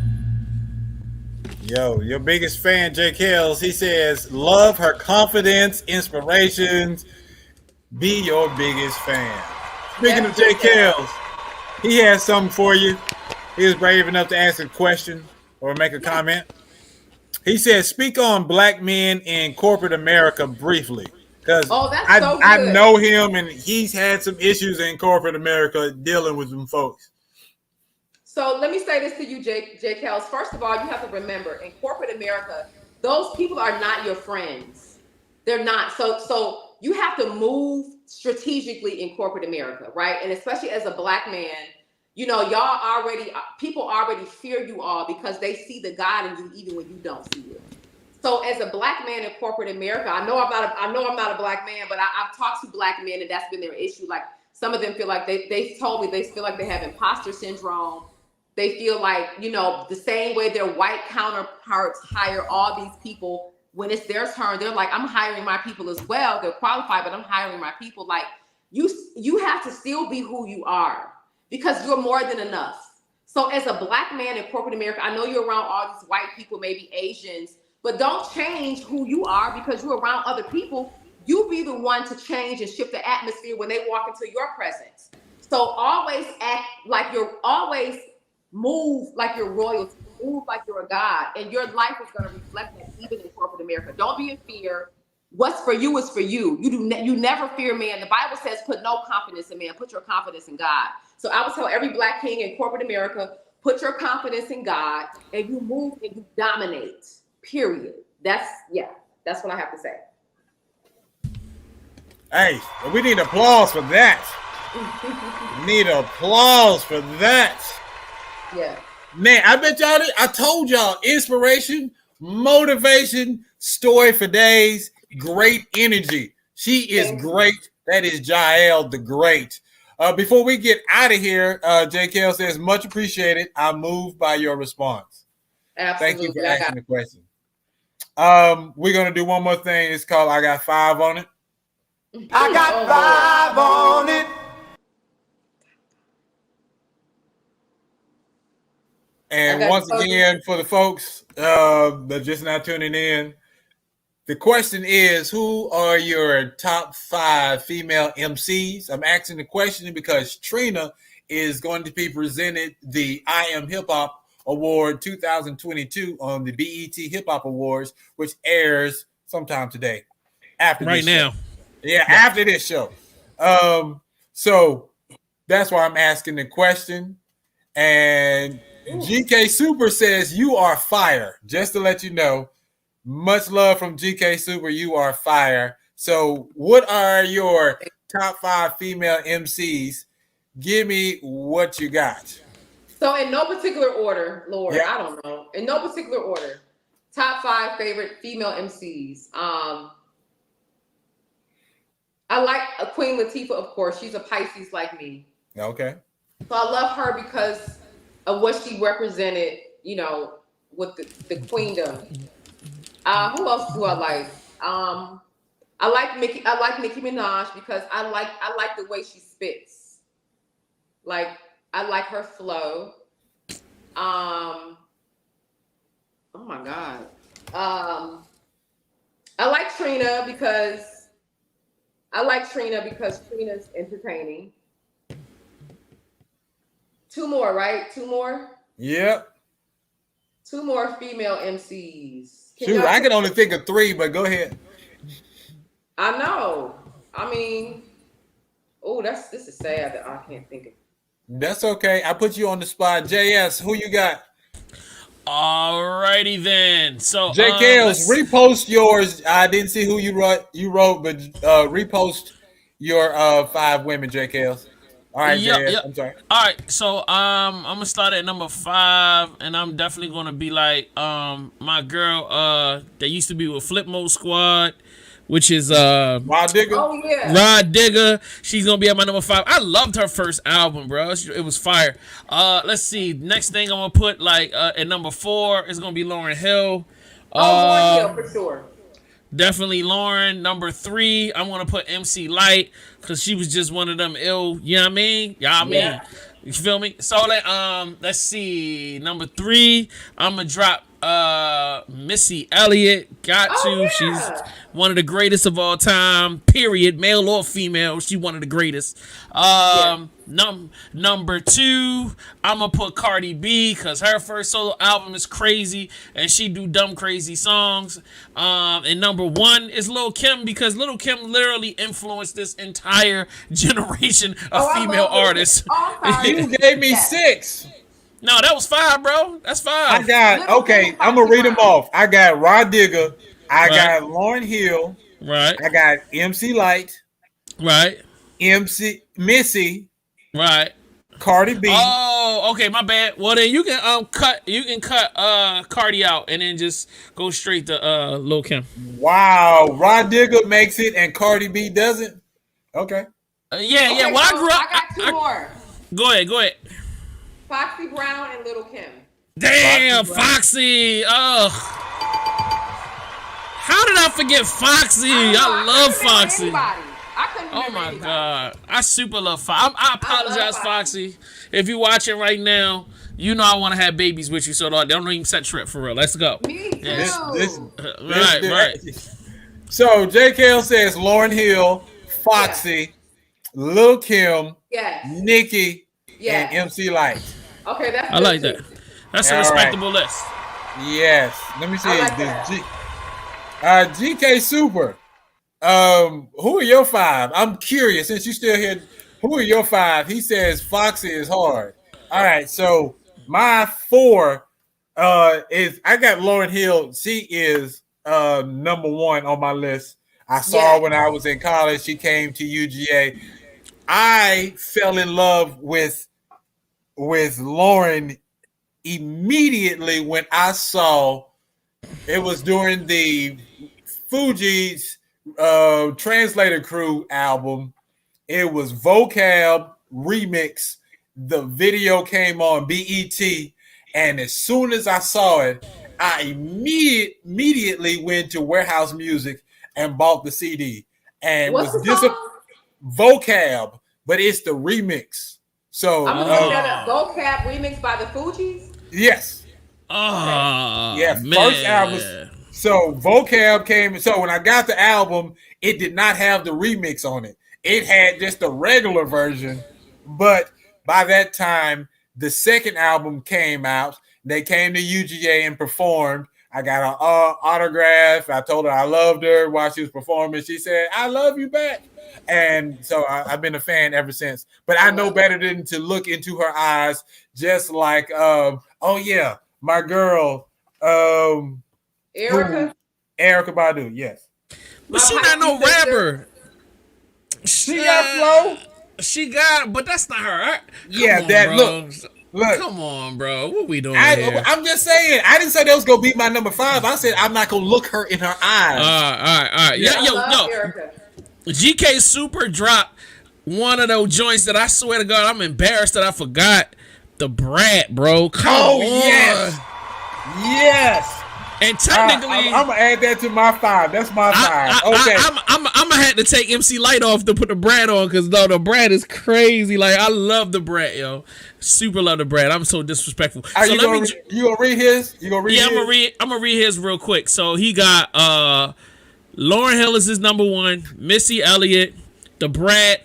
Yo, your biggest fan, Jay Kells, he says, love her confidence, inspirations, be your biggest fan. Speaking of Jay Kells, he has something for you. He was brave enough to ask a question or make a comment. He says, speak on black men in corporate America briefly. Because Oh, that's I, so I good. know him, and he's had some issues in corporate America dealing with them folks. So let me say this to you, J. Kels. First of all, you have to remember, in corporate America, those people are not your friends. They're not. So you have to move strategically in corporate America, right? And especially as a black man, you know, people already fear you all because they see the God in you even when you don't see it. So as a black man in corporate America, I know I'm not a black man, but I've talked to black men, and that's been their issue. Like, some of them feel like they told me they feel like they have imposter syndrome. They feel like, you know, the same way their white counterparts hire all these people, when it's their turn, they're like, I'm hiring my people as well. They're qualified, but I'm hiring my people. Like, you have to still be who you are, because you're more than enough. So as a black man in corporate America, I know you're around all these white people, maybe Asians, but don't change who you are because you're around other people. You be the one to change and shift the atmosphere when they walk into your presence. So always move like you're royalty, move like you're a god, and your life is going to reflect that even in corporate America. Don't be in fear. What's for you is for you. You never fear man. The Bible says put no confidence in man, put your confidence in God. So I would tell every black king in corporate America, put your confidence in God, and you move and you dominate, period. That's what I have to say. Hey, we need applause for that. Need applause for that. Yeah. Man, I bet y'all, I told y'all, inspiration, motivation, story for days, great energy. She is great. That is Jael the Great. Before we get out of here, JKL says, much appreciated. I'm moved by your response. Absolutely. Thank you for asking the question. We're going to do one more thing. It's called I Got Five on It. I got five on it. And once again, for the folks that are just now tuning in, the question is, who are your top 5 female MCs? I'm asking the question because Trina is going to be presented the I Am Hip Hop Award 2022 on the BET Hip Hop Awards, which airs sometime today. After right this now. Show. Yeah, after this show. So that's why I'm asking the question. And GK Super says, you are fire. Just to let you know, much love from GK Super. You are fire. So what are your top 5 female MCs? Give me what you got. So in no particular order, Lord, Yeah. I don't know. In no particular order, top 5 favorite female MCs. I like Queen Latifah, of course. She's a Pisces like me. Okay. So I love her because of what she represented, you know, with the queendom. Who else do I like? I like Nicki Minaj because I like the way she spits. Like, I like her flow. Oh my God. I like Trina because Trina's entertaining. 2 more, right? 2 more? Yep. 2 more female MCs. Shoot, I can only think of 3, but go ahead. I know. I mean, this is sad that I can't think of. That's okay. I put you on the spot. JS, who you got? Alrighty then. So JKLs, repost yours. I didn't see who you wrote, but repost your 5 women, JKLs. All right, JS, I'm sorry. All right, so I'm gonna start at number 5, and I'm definitely gonna be like my girl that used to be with Flip Mode Squad, which is Rod Digger. Oh yeah, Rod Digger. She's gonna be at my number 5. I loved her first album, bro. It was fire. Let's see. Next thing I'm gonna put like at number 4 is gonna be Lauryn Hill. Lauryn Hill for sure. Definitely Lauren. Number 3, I'm gonna put MC Light because she was just one of them ill. You know what I mean? You feel me? So let's see. Number 3, I'm gonna drop Missy Elliott, got to. She's one of the greatest of all time. Period, male or female. She's one of the greatest. Number 2, I'm gonna put Cardi B because her first solo album is crazy and she do dumb crazy songs. And number 1 is Lil' Kim because Lil' Kim literally influenced this entire generation of female artists. You gave me 6. No, that was 5, bro. That's 5. I got I'm gonna read them off. I got Rod Digger. I got Lauryn Hill. Right. I got MC Light. Right. Missy. Right. Cardi B. Oh, okay, my bad. Well then you can cut Cardi out and then just go straight to Lil' Kim. Wow, Rod Digger makes it and Cardi B doesn't. Okay. Yeah. Okay, Well, I grew up. I got 2 more. Go ahead. Foxy Brown and Little Kim. Damn, Foxy. Ugh. How did I forget Foxy? I love Foxy. Oh my God. I super love Foxy. I apologize, Foxy. If you're watching right now, you know I want to have babies with you, so don't even set trip for real. Let's go. Me too. Right. So JKL says Lauryn Hill, Foxy, Lil' Kim, Nicki, and MC Light. Okay, that's I like that. That's a respectable list. Yes. Let me see. GK Super. Who are your 5? I'm curious since you still here. Who are your 5? He says Foxy is hard. All right, so my 4 is I got Lauryn Hill. She is number 1 on my list. I saw her when I was in college. She came to UGA. I fell in love with Lauryn immediately when I saw it was during the Fugees Translator Crew album. It was Vocab Remix. The video came on BET, and as soon as I saw it, I immediately went to Warehouse Music and bought the CD. And what's was the song? Vocab, but it's the remix. So I'm looking at a Vocab remix by the Fugees. Yes. First album. So Vocab came. So when I got the album, it did not have the remix on it. It had just the regular version. But by that time, the second album came out. They came to UGA and performed. I got an autograph. I told her I loved her while she was performing. She said, "I love you back." And so I've been a fan ever since. But I know better than to look into her eyes, just like, my girl, Erykah Badu, yes. But she not no rapper. She got flow. She got, but that's not her. Look. Come on, bro. What we doing here? I'm just saying. I didn't say that was gonna be my number 5. I said I'm not gonna look her in her eyes. All right. Yo. GK Super dropped one of those joints that I swear to God I'm embarrassed that I forgot. The Brat, bro. Come on. Yes. And technically, I'm gonna add that to my 5. That's my 5. Okay. I'm gonna have to take MC Light off to put the Brat on because the Brat is crazy. Like I love the Brat, yo. Super love the Brat. I'm so disrespectful. You gonna read his? You gonna read? Yeah, his? I'm gonna read his real quick. So he got Lauryn Hill is his number 1, Missy Elliott, the Brat,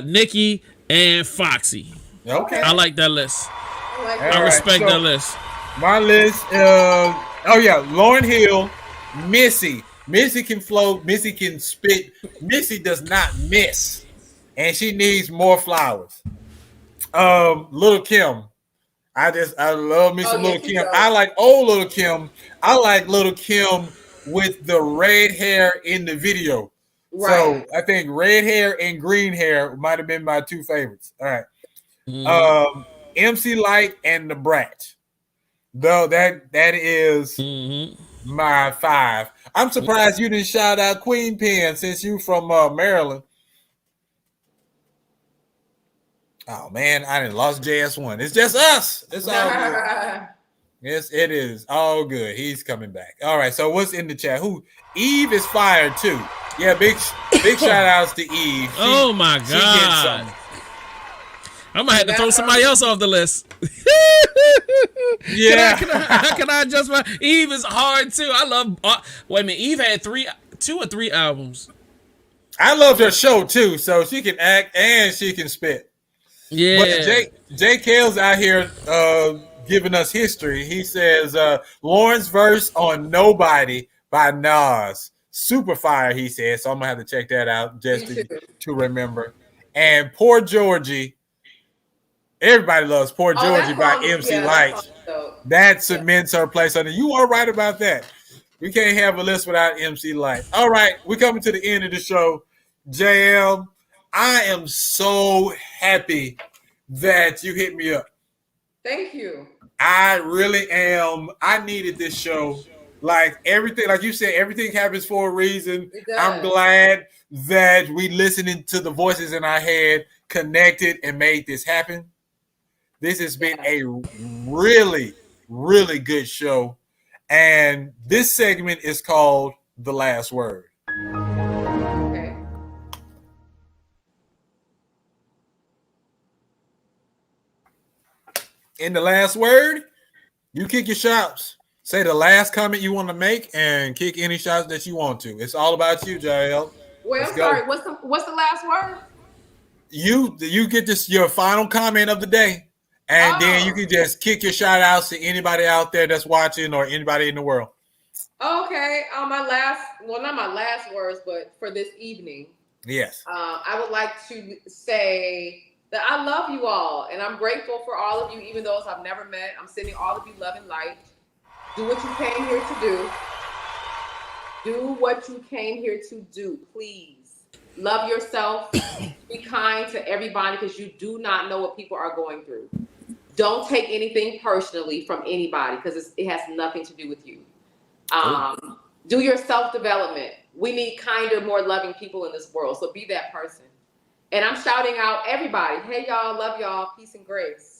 Nicki, and Foxy. Okay, I like that list. I respect that list. My list. Lauryn Hill, Missy. Missy can float. Missy can spit. Missy does not miss, and she needs more flowers. Lil' Kim. I love me some Lil' Kim. I like old Lil' Kim. I like Lil' Kim with the red hair in the video. Right. So I think red hair and green hair might have been my 2 favorites. All right. MC Light and the Brat. Though that is my 5. I'm surprised you didn't shout out Queen Pen since you from Maryland. Oh man, I done lost JS1. It's just us. It's all good. Yes, it is all good. He's coming back. All right. So what's in the chat? Eve is fired too. Yeah, big shout outs to Eve. Oh my God. I might have to throw somebody else off the list. Yeah. Can I adjust my Eve is hard too. I love wait a minute, Eve had 2 or 3 albums. I loved her show too, so she can act and she can spit. Yeah. But Jay Kale's out here giving us history. He says Lauren's verse on Nobody by Nas. Super fire, he says. So I'm gonna have to check that out just to remember. And Poor Georgie. Everybody loves Poor Georgie by MC Light. That cements her place on it. You are right about that. We can't have a list without MC Light. All right, we're coming to the end of the show. JL, I am so happy that you hit me up. Thank you. I really am. I needed this show. Like everything, like you said, everything happens for a reason. I'm glad that we listening to the voices in our head, connected, and made this happen. This has been a really, really good show. And this segment is called The Last Word. Okay. In the last word, you kick your shots. Say the last comment you want to make and kick any shots that you want to. It's all about you, Jael. Wait, I'm sorry. What's the last word? You get this your final comment of the day, and then you can just kick your shout outs to anybody out there that's watching or anybody in the world. Okay. Not my last words, but for this evening. Yes. I would like to say that I love you all, and I'm grateful for all of you, even those I've never met. I'm sending all of you love and light. Do what you came here to do. Do what you came here to do, please. Love yourself. Be kind to everybody because you do not know what people are going through. Don't take anything personally from anybody because it has nothing to do with you. Do your self-development. We need kinder, more loving people in this world, so be that person. And I'm shouting out everybody. Hey, y'all. Love y'all. Peace and grace.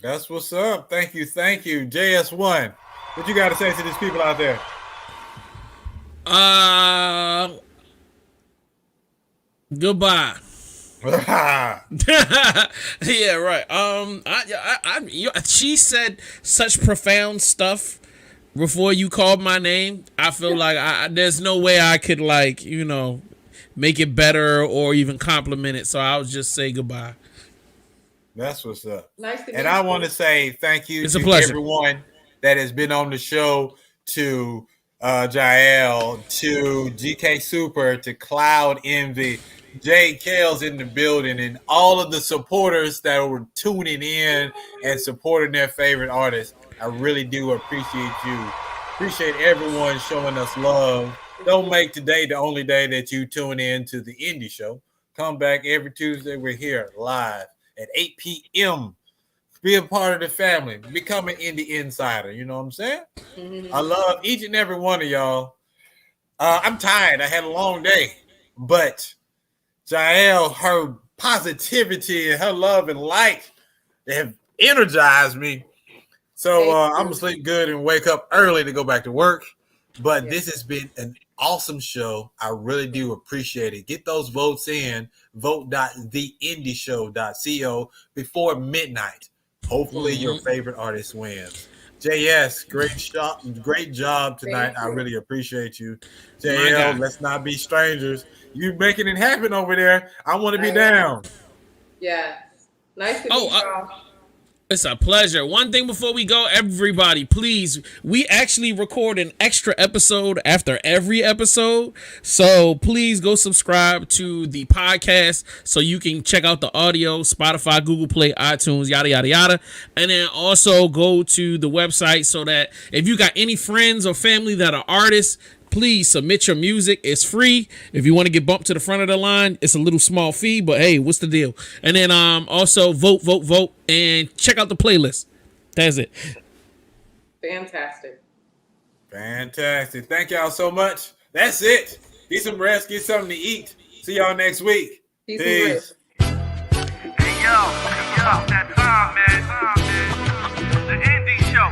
That's what's up. Thank you. JS1, what you got to say to these people out there? Goodbye. Yeah, right. She said such profound stuff before you called my name. I feel like there's no way I could make it better or even compliment it. So I'll just say goodbye. That's what's up. Nice to meet you. And I want to say thank you to everyone that has been on the show, to Jael, to GK Super, to Cloud Envy, Jay Kale's in the building, and all of the supporters that were tuning in and supporting their favorite artists. I really do appreciate you. Appreciate everyone showing us love. Don't make today the only day that you tune in to the Indie Show. Come back every Tuesday. We're here live at 8 p.m. Be a part of the family. Become an Indie Insider. You know what I'm saying? Mm-hmm. I love each and every one of y'all. I'm tired. I had a long day. But Jael, her positivity and her love and light have energized me. So I'm going to sleep good and wake up early to go back to work. But this has been an awesome show. I really do appreciate it. Get those votes in. Vote.theindieshow.co before midnight. Hopefully your favorite artist wins. JS, great job tonight. I really appreciate you. JL, let's not be strangers. You making it happen over there. I want to be down. Yeah. Nice to meet y'all. It's a pleasure. One thing before we go, everybody, please, we actually record an extra episode after every episode. So please go subscribe to the podcast so you can check out the audio, Spotify, Google Play, iTunes, yada, yada, yada. And then also go to the website so that if you got any friends or family that are artists, please submit your music. It's free. If you want to get bumped to the front of the line, it's a little small fee, but hey, what's the deal? And then also vote, and check out the playlist. That's it. Fantastic. Thank y'all so much. That's it. Get some rest. Get something to eat. See y'all next week. Peace. Hey, yo, that time, man. The Indie Show.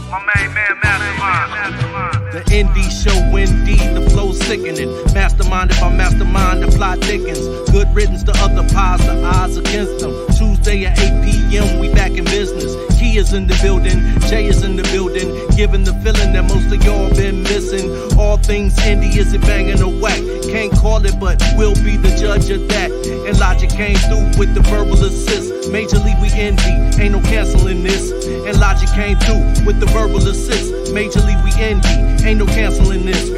My main man, Mastrmynd. The indie show indeed, the flow sickening. Masterminded by Mastermind, the plot thickens. Good riddance to other pies, the odds against them. Tuesday at 8 p.m., we back in business. Key is in the building, Jay is in the building. Giving the feeling that most of y'all been missing. All things indie, is it banging or whack? Can't call it, but we'll be the judge of that. And Logic came through with the verbal assist. Majorly we envy, ain't no canceling this. And Logic came through with the verbal assist. Majorly we envy, ain't no canceling this.